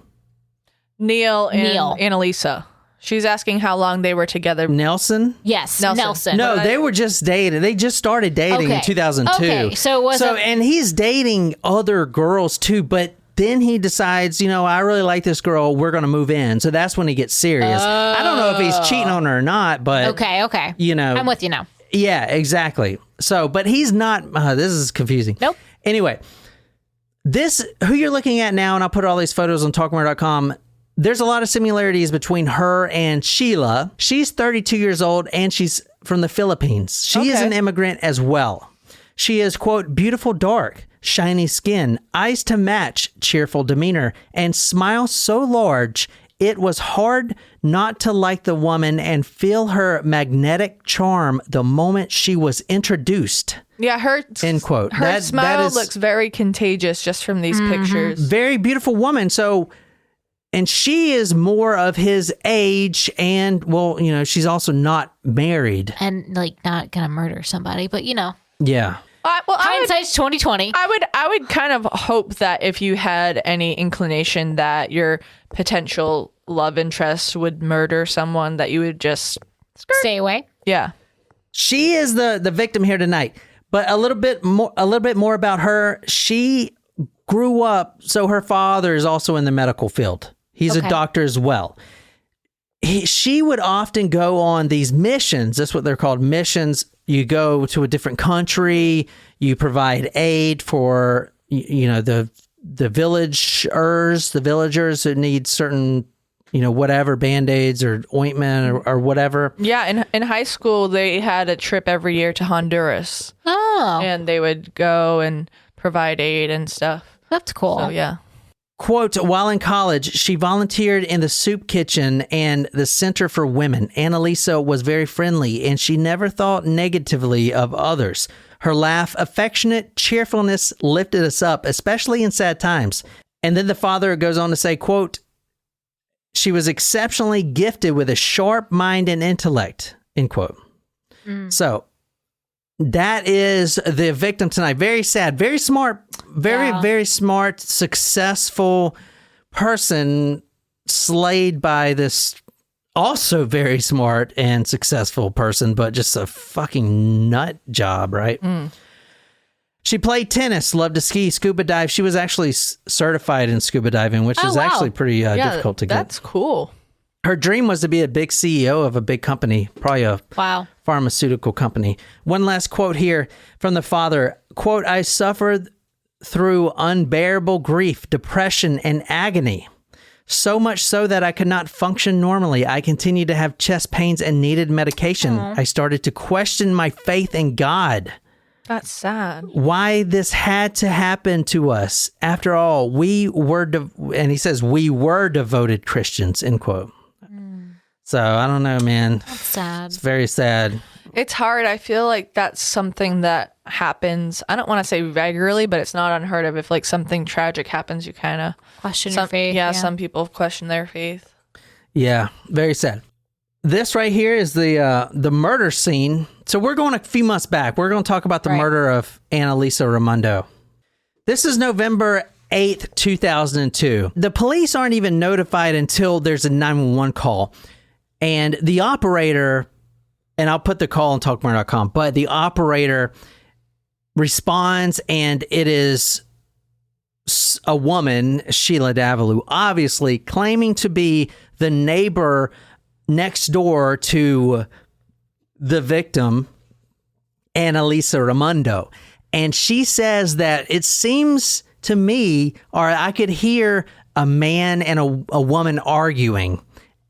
Neil and Neil. Annalisa. She's asking how long they were together. Nelson? Yes, Nelson. Nelson. No, they were just dating. They just started dating in Okay. 2002. Okay, so it wasn't- and he's dating other girls too, but then he decides, I really like this girl. We're going to move in. So that's when he gets serious. I don't know if he's cheating on her or not, but Okay. I'm with you now. yeah, exactly. So, but he's not. This is confusing. Nope. Anyway, who you're looking at now, and I'll put all these photos on talkmore.com. There's a lot of similarities between her and Sheila. She's 32 years old and she's from the Philippines. She is Okay. an immigrant as well. She is, quote, beautiful dark, shiny skin, eyes to match, cheerful demeanor, and smile so large it was hard not to like the woman and feel her magnetic charm the moment she was introduced. Yeah, her End quote. Her That smile is looks very contagious just from these pictures. very beautiful woman. So, and she is more of his age, and she's also not married. And like not gonna murder somebody, but Yeah. hindsight's 2020. I would kind of hope that if you had any inclination that your potential love interest would murder someone, that you would just Stay away. yeah. She is the victim here tonight. But a little bit more about her. She grew up, so her father is also in the medical field. He's a doctor as well. She would often go on these missions. That's what they're called, missions. You go to a different country. You provide aid for, the villagers who need certain, whatever, Band-Aids or ointment or whatever. Yeah, in high school, they had a trip every year to Honduras. Oh. And they would go and provide aid and stuff. That's cool. So, yeah. Quote, while in college, she volunteered in the soup kitchen and the Center for Women. Anna Lisa was very friendly, and she never thought negatively of others. Her laugh, affectionate cheerfulness lifted us up, especially in sad times. And then the father goes on to say, quote, she was exceptionally gifted with a sharp mind and intellect, end quote. So that is the victim tonight. Very sad, very smart, very smart, successful person slayed by this also very smart and successful person, but just a fucking nut job, right? She played tennis, loved to ski, scuba dive. She was actually certified in scuba diving, which is actually pretty difficult to get. That's cool. Her dream was to be a big CEO of a big company, probably a pharmaceutical company. One last quote here from the father. Quote, I suffered through unbearable grief, depression, and agony. So much so that I could not function normally. I continued to have chest pains and needed medication. I started to question my faith in God. That's sad. Why this had to happen to us. After all, we were, and he says, we were devoted Christians, end quote. So I don't know, man. That's sad. It's very sad. It's hard. I feel like that's something that happens. I don't want to say regularly, but it's not unheard of. If like something tragic happens, you kind of question your faith. Yeah, some people question their faith. Yeah, very sad. This right here is the murder scene. So we're going a few months back. We're going to talk about the murder of Anna Lisa Raymundo. This is November 8th, 2002. The police aren't even notified until there's a 911 call. And the operator, and I'll put the call on talkmore.com, but the operator responds, and it is a woman, Sheila Davallo, obviously claiming to be the neighbor next door to the victim, Anna Lisa Raymundo. And she says that it seems to me, or I could hear a man and a woman arguing.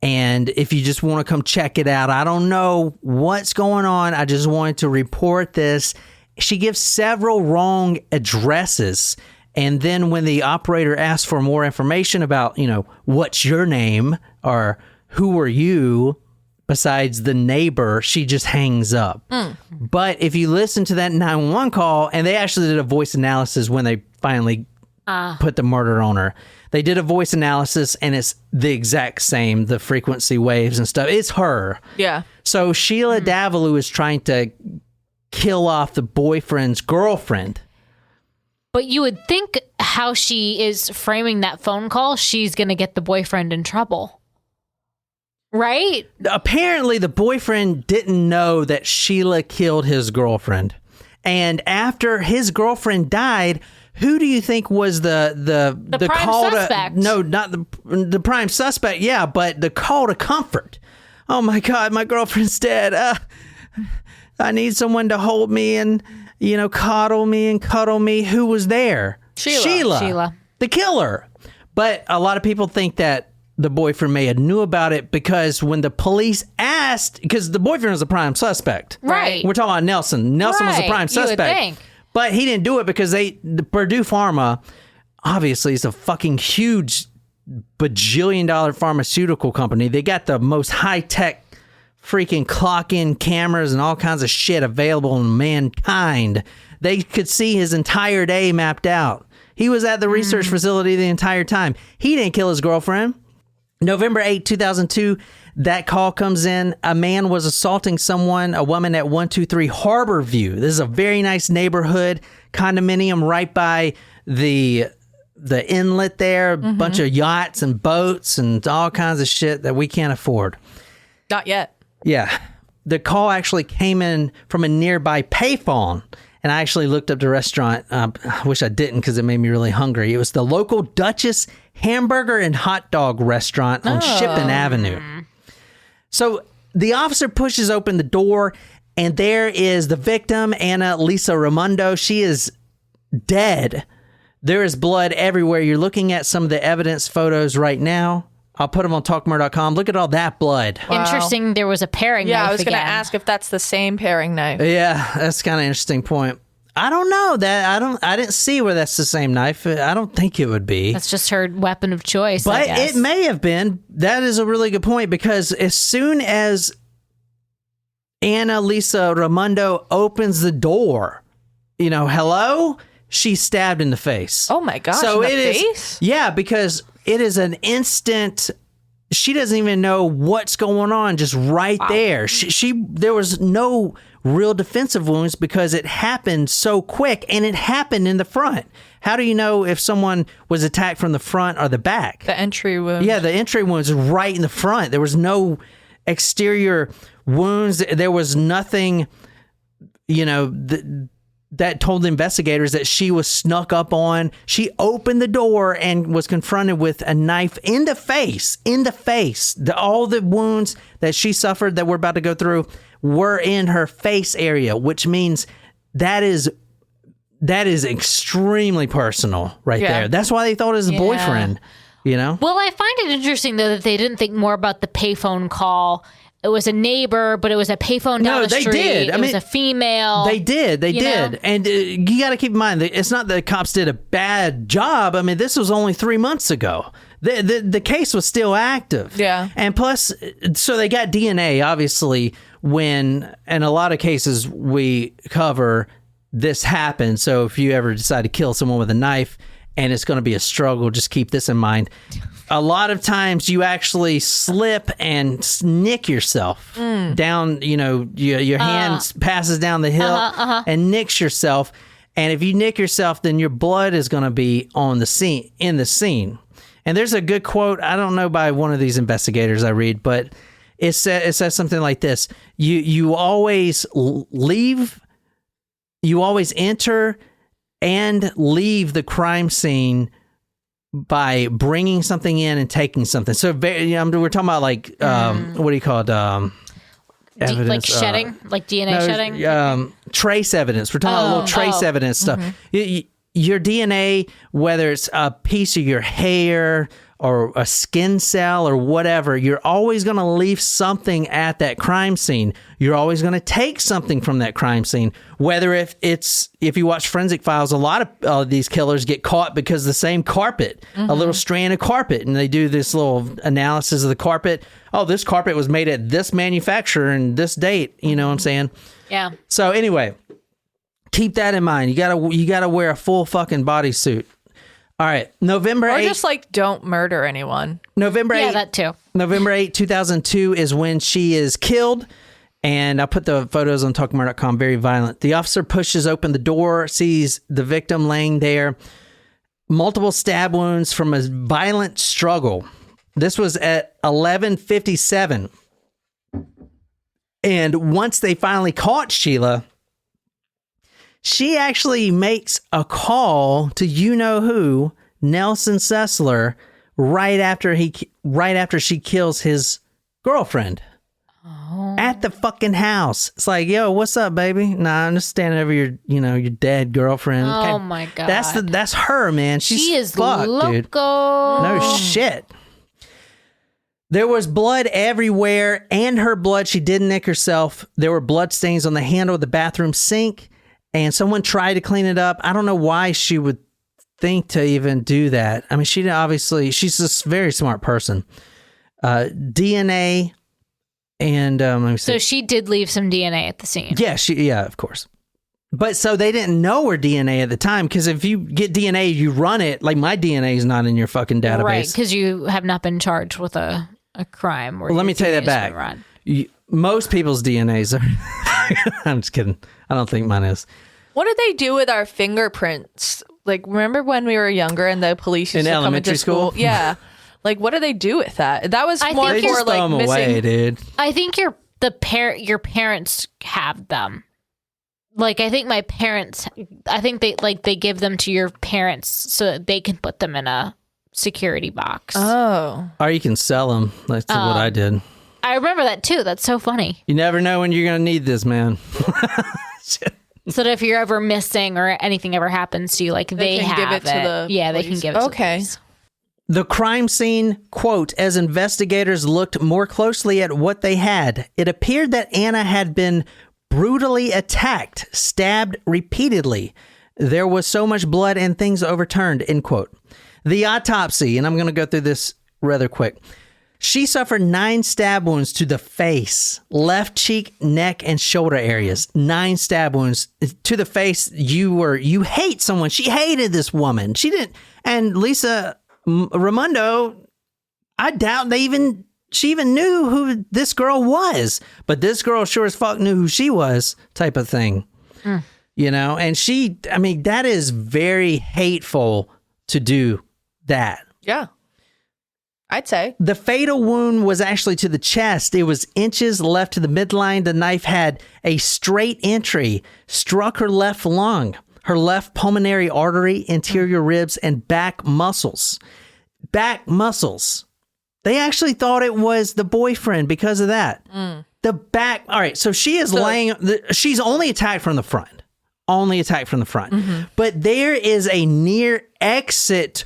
And if you just want to come check it out, I don't know what's going on. I just wanted to report this. She gives several wrong addresses. And then when the operator asks for more information about, what's your name or who are you besides the neighbor, she just hangs up. But if you listen to that 911 call, and they actually did a voice analysis when they finally put the murder on her. They did a voice analysis, and it's the exact same, the frequency waves and stuff. It's her. Yeah. So Sheila Davallo is trying to kill off the boyfriend's girlfriend. But you would think how she is framing that phone call, she's going to get the boyfriend in trouble. Right? Apparently, the boyfriend didn't know that Sheila killed his girlfriend. And after his girlfriend died, who do you think was the prime call suspect? No, not the prime suspect. Yeah, but the call to comfort. Oh my God, my girlfriend's dead. I need someone to hold me and coddle me and cuddle me. Who was there? Sheila, the killer. But a lot of people think that the boyfriend may have knew about it because when the police asked, because the boyfriend was a prime suspect. Right. We're talking about Nelson. Nelson was a prime suspect. You would think. But he didn't do it because the Purdue Pharma, obviously, is a fucking huge bajillion-dollar pharmaceutical company. They got the most high-tech freaking clock-in cameras and all kinds of shit available in mankind. They could see his entire day mapped out. He was at the research facility the entire time. He didn't kill his girlfriend. November 8, 2002, that call comes in. A man was assaulting a woman at 123 Harbor View. This is a very nice neighborhood condominium right by the inlet there. A bunch of yachts and boats and all kinds of shit that we can't afford. Not yet. Yeah. The call actually came in from a nearby payphone, And I actually looked up the restaurant. I wish I didn't because it made me really hungry. It was the local Duchess Hamburger and Hot Dog Restaurant on Shippen Avenue. So the officer pushes open the door, and there is the victim, Anna Lisa Raymundo. She is dead. There is blood everywhere. You're looking at some of the evidence photos right now. I'll put them on talkmurder.com. Look at all that blood. Wow. Interesting. There was a paring knife. Yeah, I was going to again. ask if that's the same paring knife. Yeah, that's kind of an interesting point. I don't know that. I didn't see where that's the same knife. I don't think it would be. That's just her weapon of choice. But I guess. it may have been. That is a really good point, because as soon as Anna Lisa Raymundo opens the door, hello, she's stabbed in the face. Oh my gosh! So in the it face? is. Yeah, because it is an instant. She doesn't even know what's going on. Just right there. There was no real defensive wounds because it happened so quick, and it happened in the front. How do you know if someone was attacked from the front or the back? The entry wound. Yeah, the entry wound was right in the front. There was no exterior wounds. There was nothing, that told the investigators that she was snuck up on. She opened the door and was confronted with a knife in the face. All the wounds that she suffered that we're about to go through were in her face area, which means that is extremely personal right there. That's why they thought it was a boyfriend, Well, I find it interesting, though, that they didn't think more about the payphone call. It was a neighbor, but it was a payphone down the street. No, they did. It was a female. They did. And you got to keep in mind that it's not that the cops did a bad job. I mean, this was only 3 months ago. The case was still active. Yeah. And plus, so they got DNA, obviously, when, in a lot of cases we cover, this happened. So if you ever decide to kill someone with a knife and it's going to be a struggle, just keep this in mind. A lot of times you actually slip and nick yourself down, your hand passes down the hill and nicks yourself. And if you nick yourself, then your blood is going to be in the scene. And there's a good quote, I don't know, by one of these investigators I read, but it says something like this. You always enter and leave the crime scene by bringing something in and taking something. So we're talking about what do you call it? Evidence, like shedding, like DNA shedding? Trace evidence. We're talking about little trace evidence stuff. Your DNA, whether it's a piece of your hair or a skin cell or whatever, you're always going to leave something at that crime scene. You're always going to take something from that crime scene. Whether if you watch Forensic Files, a lot of these killers get caught because the same carpet, a little strand of carpet, and they do this little analysis of the carpet. Oh, this carpet was made at this manufacturer and this date. You know what I'm saying? Yeah. So anyway, keep that in mind. You gotta wear a full fucking bodysuit. All right, November 8th. Or just don't murder anyone. November 8th. Yeah, that too. November 8th, 2002 is when she is killed. And I'll put the photos on talkmurder.com. Very violent. The officer pushes open the door, sees the victim laying there. Multiple stab wounds from a violent struggle. This was at 11:57. And once they finally caught Sheila, she actually makes a call to you-know-who, Nelson Sessler, right after she kills his girlfriend. At the fucking house. It's like, yo, what's up, baby? Nah, I'm just standing over your dead girlfriend. Oh my God. That's her, man. She is fucked, loco. dude. No shit. There was blood everywhere, and her blood, she did nick herself. There were blood stains on the handle of the bathroom sink, and someone tried to clean it up. I don't know why she would think to even do that. I mean, she's a very smart person. DNA, and let me see. So she did leave some DNA at the scene. Yeah, of course. But so they didn't know her DNA at the time, because if you get DNA, you run it. Like, my DNA is not in your fucking database. Right, because you have not been charged with a crime. Well, let me take that back. Most people's DNAs are... I'm just kidding. I don't think mine is. What did they do with our fingerprints? Like, remember when we were younger and the police used to come into school? Yeah. Like, what do they do with that? That was more they just for throw them missing. away, dude. I think your parents have them. Like, I think they give them to your parents so that they can put them in a security box. Oh. Or you can sell them. That's what I did. I remember that too. That's so funny. You never know when you're going to need this, man. So that if you're ever missing or anything ever happens to you, like they can have give it to the yeah, they police. can give it to Okay. the police. The crime scene, quote, as investigators looked more closely at what they had, it appeared that Anna had been brutally attacked, stabbed repeatedly. There was so much blood and things overturned, end quote. The autopsy, and I'm going to go through this rather quick. She suffered 9 stab wounds to the face, left cheek, neck, and shoulder areas. 9 stab wounds to the face. You hate someone. She hated this woman. She didn't. And Lisa Raymundo, I doubt she even knew who this girl was. But this girl sure as fuck knew who she was, type of thing. You know, and that is very hateful to do that. Yeah. I'd say. The fatal wound was actually to the chest. It was inches left to the midline. The knife had a straight entry, struck her left lung, her left pulmonary artery, interior ribs, and back muscles. Back muscles. They actually thought it was the boyfriend because of that. The back. All right. So she is she's only attacked from the front. Only attacked from the front. But there is a near exit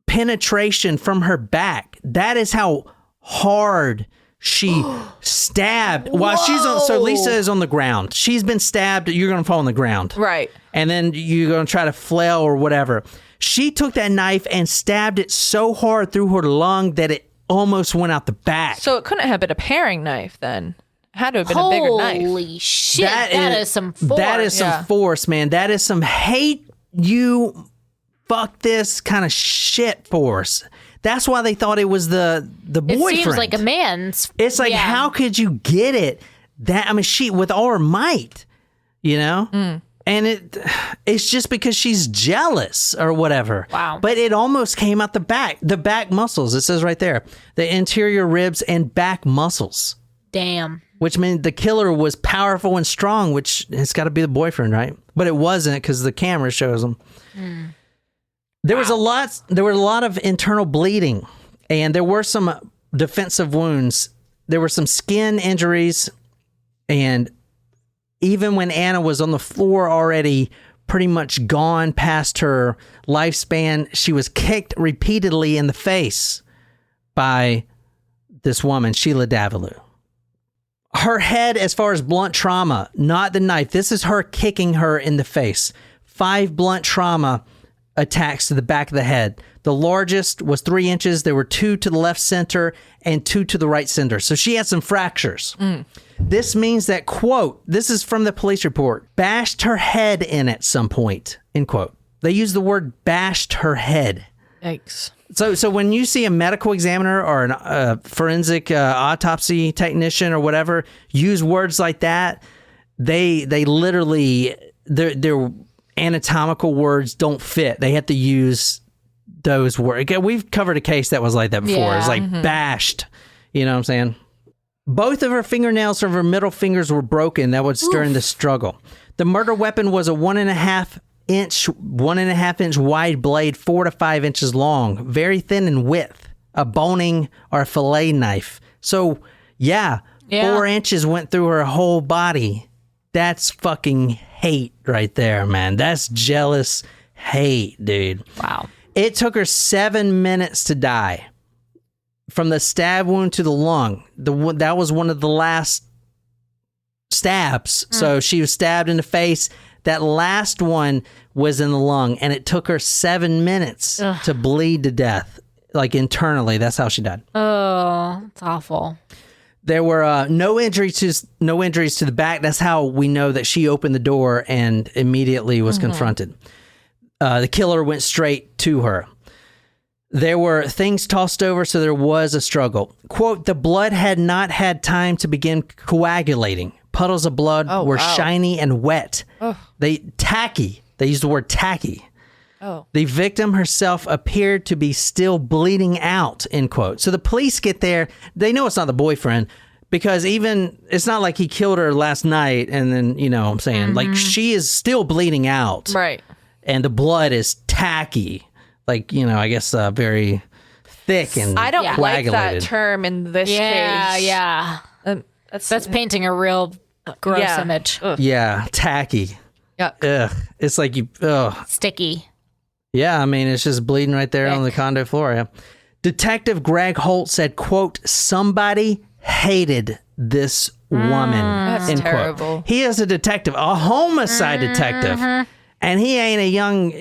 penetration from her back. That is how hard she stabbed while she's on. So Lisa is on the ground. She's been stabbed. You're going to fall on the ground. Right. And then you're going to try to flail or whatever. She took that knife and stabbed it so hard through her lung that it almost went out the back. So it couldn't have been a paring knife then. It had to have been a bigger knife. Holy shit. That is some force. That is some force, man. That is some hate you fuck this kind of shit force. That's why they thought it was the boyfriend. It seems like a man's. It's like, how could you get it? She with all her might, you know? And it's just because she's jealous or whatever. Wow. But it almost came out the back muscles. It says right there, the interior ribs and back muscles. Damn. Which meant the killer was powerful and strong, which it's got to be the boyfriend, right? But it wasn't because the camera shows him. There was a lot of internal bleeding, and there were some defensive wounds. There were some skin injuries, and even when Anna was on the floor already pretty much gone past her lifespan, she was kicked repeatedly in the face by this woman, Sheila Davallo. Her head, as far as blunt trauma, not the knife. This is her kicking her in the face. 5 blunt trauma attacks to the back of the head. The largest was 3 inches. There were 2 to the left center and 2 to the right center. So she had some fractures. This means that, quote, this is from the police report, bashed her head in at some point, end quote. They use the word bashed her head. Yikes. So when you see a medical examiner or a forensic autopsy technician or whatever use words like that, they literally, their anatomical words don't fit. They have to use those words. We've covered a case that was like that before. Yeah. It's like bashed. You know what I'm saying? Both of her fingernails from her middle fingers were broken. That was during the struggle. The murder weapon was a 1.5 inch wide blade, 4 to 5 inches long, very thin in width, a boning or a fillet knife. So, yeah. 4 inches went through her whole body. That's fucking hate right there, man. That's jealous hate, dude. Wow. It took her 7 minutes to die. From the stab wound to the lung. That was one of the last stabs. So she was stabbed in the face. That last one was in the lung, and it took her 7 minutes to bleed to death, like internally. That's how she died. Oh, it's awful. There were no injuries to the back. That's how we know that she opened the door and immediately was confronted. The killer went straight to her. There were things tossed over, so there was a struggle. Quote, the blood had not had time to begin coagulating. Puddles of blood were shiny and wet. They used the word tacky. The victim herself appeared to be still bleeding out, end quote. So the police get there. They know it's not the boyfriend, Because even, it's not like he killed her last night and then, you know what I'm saying? Like, she is still bleeding out. Right. And the blood is tacky. Like, you know, I guess very thick and I don't like that coagulated. term in this case. Yeah. That's painting a real gross image. Ugh. Yeah, tacky. Yuck. Ugh. It's like you, Sticky. Yeah, I mean, it's just bleeding right there on the condo floor. Yeah. Detective Greg Holt said, quote, somebody hated this woman. That's end terrible. Quote. He is a detective, a homicide detective. And he ain't a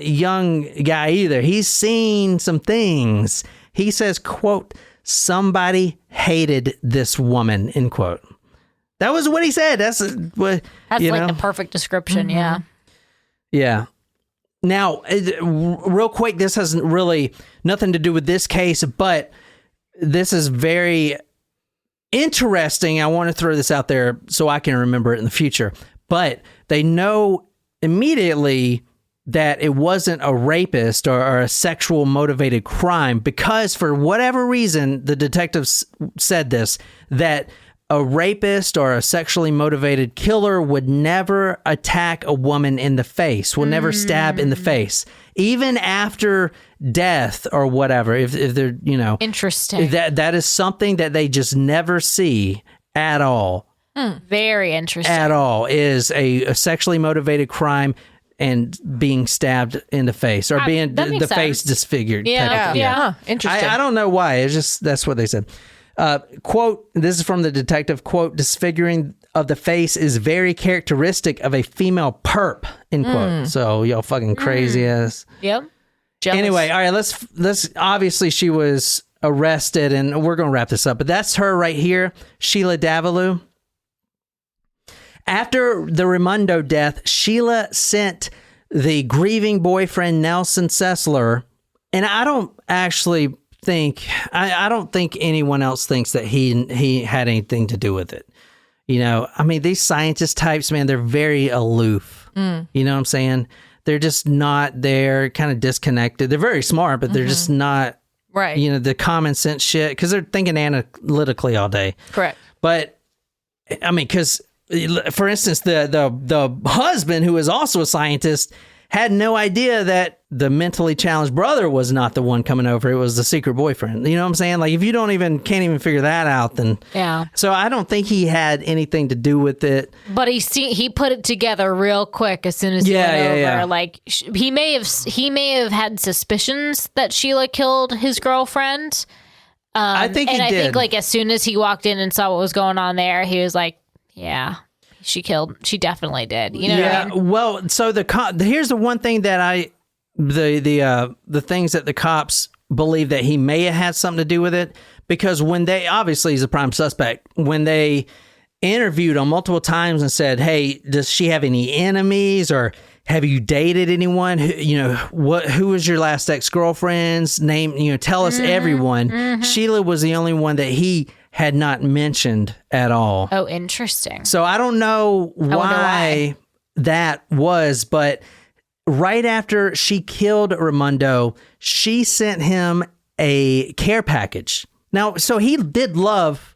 young guy either. He's seen some things. He says, quote, somebody hated this woman, end quote. That was what he said. That's what, That's like the perfect description, yeah. Yeah. Now, real quick, this has really nothing to do with this case, but this is very interesting. I want to throw this out there so I can remember it in the future. But they know immediately that it wasn't a rapist or a sexual motivated crime because for whatever reason, the detectives said this, that a rapist or a sexually motivated killer would never attack a woman in the face, will never stab in the face, even after death or whatever. If they're, you know, Interesting. that is something that they just never see at all. Very interesting. At all is a sexually motivated crime and being stabbed in the face or being that makes the face sense. disfigured. Yeah. type of- Huh, interesting. I don't know why. It's just that's what they said. Quote, this is from the detective, quote, disfiguring of the face is very characteristic of a female perp, end quote. So y'all fucking crazy ass. Yep. Jealous. Anyway, all right, let's obviously she was arrested and we're going to wrap this up, but that's her right here, Sheila Davallo. After the Raymundo death, Sheila sent the grieving boyfriend Nelson Sessler, and I don't actually think I don't think anyone else thinks that he had anything to do with it. You know, I mean, these scientist types, man, they're very aloof. You know what I'm saying? They're just not there, kind of disconnected. They're very smart, but they're just not, right. you know, the common sense shit, because they're thinking analytically all day. Correct. But I mean, because for instance, the husband, who is also a scientist, had no idea that the mentally challenged brother was not the one coming over. It was the secret boyfriend. You know what I'm saying? Like, if you can't even figure that out, then Yeah. So I don't think he had anything to do with it. But he put it together real quick as soon as he went over. Yeah. Like he may have had suspicions that Sheila killed his girlfriend. I think he and I did. think like as soon as he walked in and saw what was going on there, he was like, "Yeah, she definitely did." You know what I mean? Well, so here's the one thing that the things that the cops believe that he may have had something to do with it, because when they, obviously he's a prime suspect, when they interviewed him multiple times and said, "Hey, does she have any enemies, or have you dated anyone? Who was your last ex-girlfriend's name? You know, tell us everyone." Sheila was the only one that he had not mentioned at all. Oh, interesting. So I don't know why that was, but right after she killed Raymundo, she sent him a care package. Now, so he did love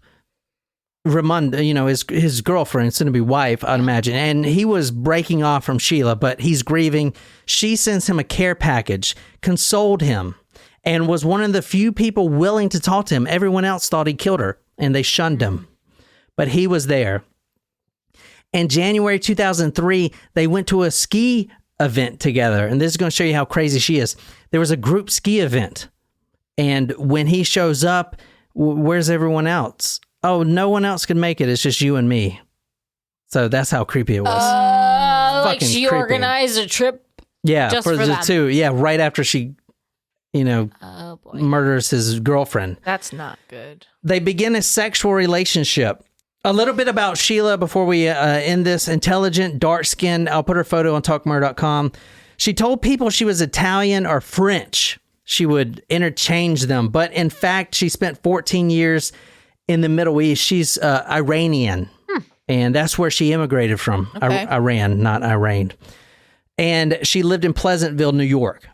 Raymundo, you know, his girlfriend, soon to be wife, I'd imagine, and he was breaking off from Sheila, but he's grieving. She sends him a care package, consoled him, and was one of the few people willing to talk to him. Everyone else thought he killed her, and they shunned him. But he was there. In January 2003, they went to a ski event together. And this is going to show you how crazy she is. There was a group ski event. And when he shows up, where's everyone else? Oh, no one else can make it. It's just you and me. So that's how creepy it was. Like Fucking she creepy. organized a trip. Yeah, just for for the them. two. Yeah, right after she, Oh boy. murders his girlfriend. That's not good. They begin a sexual relationship. A little bit about Sheila before we end this. Intelligent, dark-skinned. I'll put her photo on talkmurder.com. She told people she was Italian or French. She would interchange them. But in fact, she spent 14 years in the Middle East. She's Iranian. And that's where she immigrated from. Okay. Iran, not Iran. And she lived in Pleasantville, New York.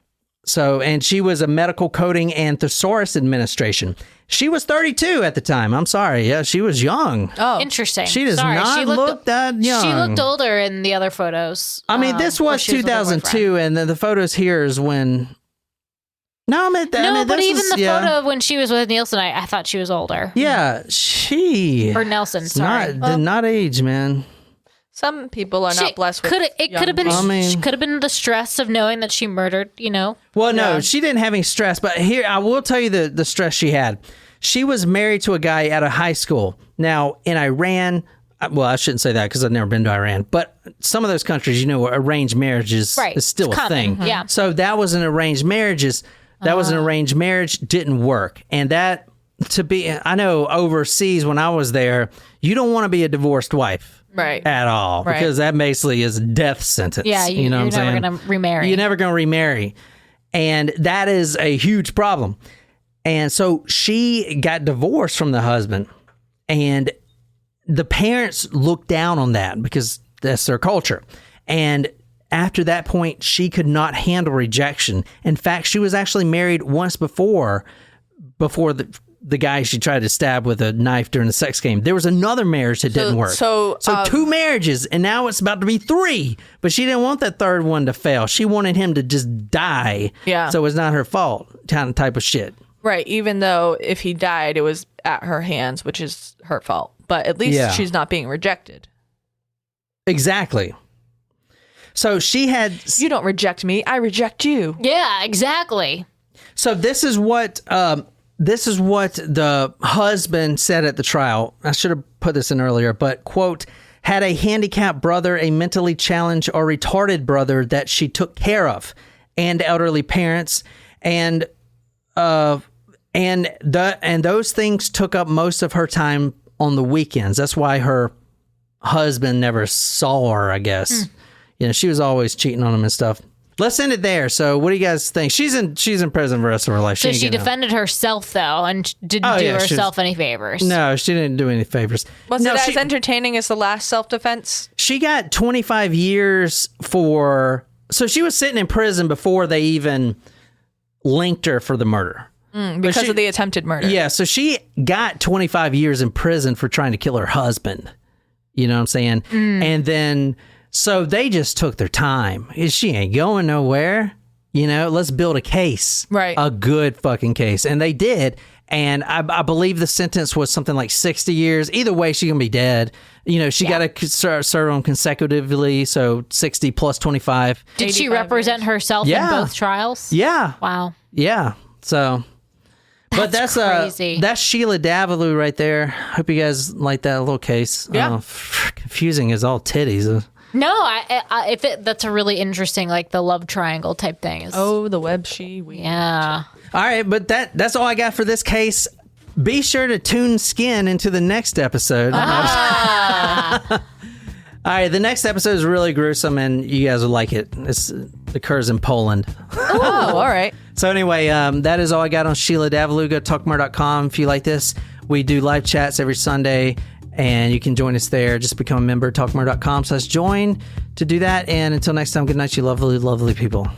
So, and she was a medical coding and thesaurus administration. She was 32 at the time. I'm sorry. Yeah, she was young. Oh, Interesting. She does not look that young. She looked older in the other photos. I mean, this where was she with her 2002, and then the photos here is when. No, but even the photo when she was with Nielsen, I thought she was older. Yeah, she. Or Nelson, sorry. Did not age, man. some people are not blessed with. It could have been. I mean, could have been the stress of knowing that she murdered. Well, no, she didn't have any stress. But here, I will tell you the stress she had. She was married to a guy at a high school. Now in Iran. Well, I shouldn't say that because I've never been to Iran. But some of those countries, arranged marriages is still a thing. Yeah. So that was an arranged marriages. That was an arranged marriage. Didn't work. And that I know overseas when I was there, you don't want to be a divorced wife. Right. At all. Right. Because that basically is a death sentence. Yeah. You're never going to remarry. You're never going to remarry. And that is a huge problem. And so she got divorced from the husband. And the parents looked down on that because that's their culture. And after that point, she could not handle rejection. In fact, she was actually married once before the guy she tried to stab with a knife during the sex game. There was another marriage that didn't work. So 2 marriages, and now it's about to be 3. But she didn't want that third one to fail. She wanted him to just die. Yeah. So it's not her fault, type of shit. Right. Even though if he died, it was at her hands, which is her fault. But at least she's not being rejected. Exactly. So she had... You don't reject me. I reject you. Yeah, exactly. So this is what the husband said at the trial. I should have put this in earlier, but, quote, had a handicapped brother, a mentally challenged or retarded brother that she took care of, and elderly parents, and those things took up most of her time on the weekends. That's why her husband never saw her, I guess. She was always cheating on him and stuff. Let's end it there. So what do you guys think? She's in prison for the rest of her life. So she defended herself, though, and didn't do herself any favors. No, she didn't do any favors. Was it as entertaining as the last self-defense? She got 25 years for... So she was sitting in prison before they even linked her for the murder. Because of the attempted murder. Yeah, so she got 25 years in prison for trying to kill her husband. You know what I'm saying? And then... So they just took their time. She ain't going nowhere. Let's build a case. Right. A good fucking case. And they did. And I believe the sentence was something like 60 years. Either way, she's going to be dead. She got to serve them consecutively. So 60 plus 25. Did she represent herself in both trials? Yeah. Wow. Yeah. So... But that's crazy. That's Sheila Davallo right there. Hope you guys like that little case. Yeah. Confusing as all titties. No, that's a really interesting, like the love triangle type thing. The web she weaved. Yeah. All right, but that's all I got for this case. Be sure to tune Skin into the next episode. All right, the next episode is really gruesome, and you guys will like it. It occurs in Poland. Oh, all right. So anyway, that is all I got on Sheila Davallo. Go to talkmore.com if you like this. We do live chats every Sunday, and you can join us there. Just become a member at talkmore.com/join to do that. And until next time, good night, you lovely, lovely people.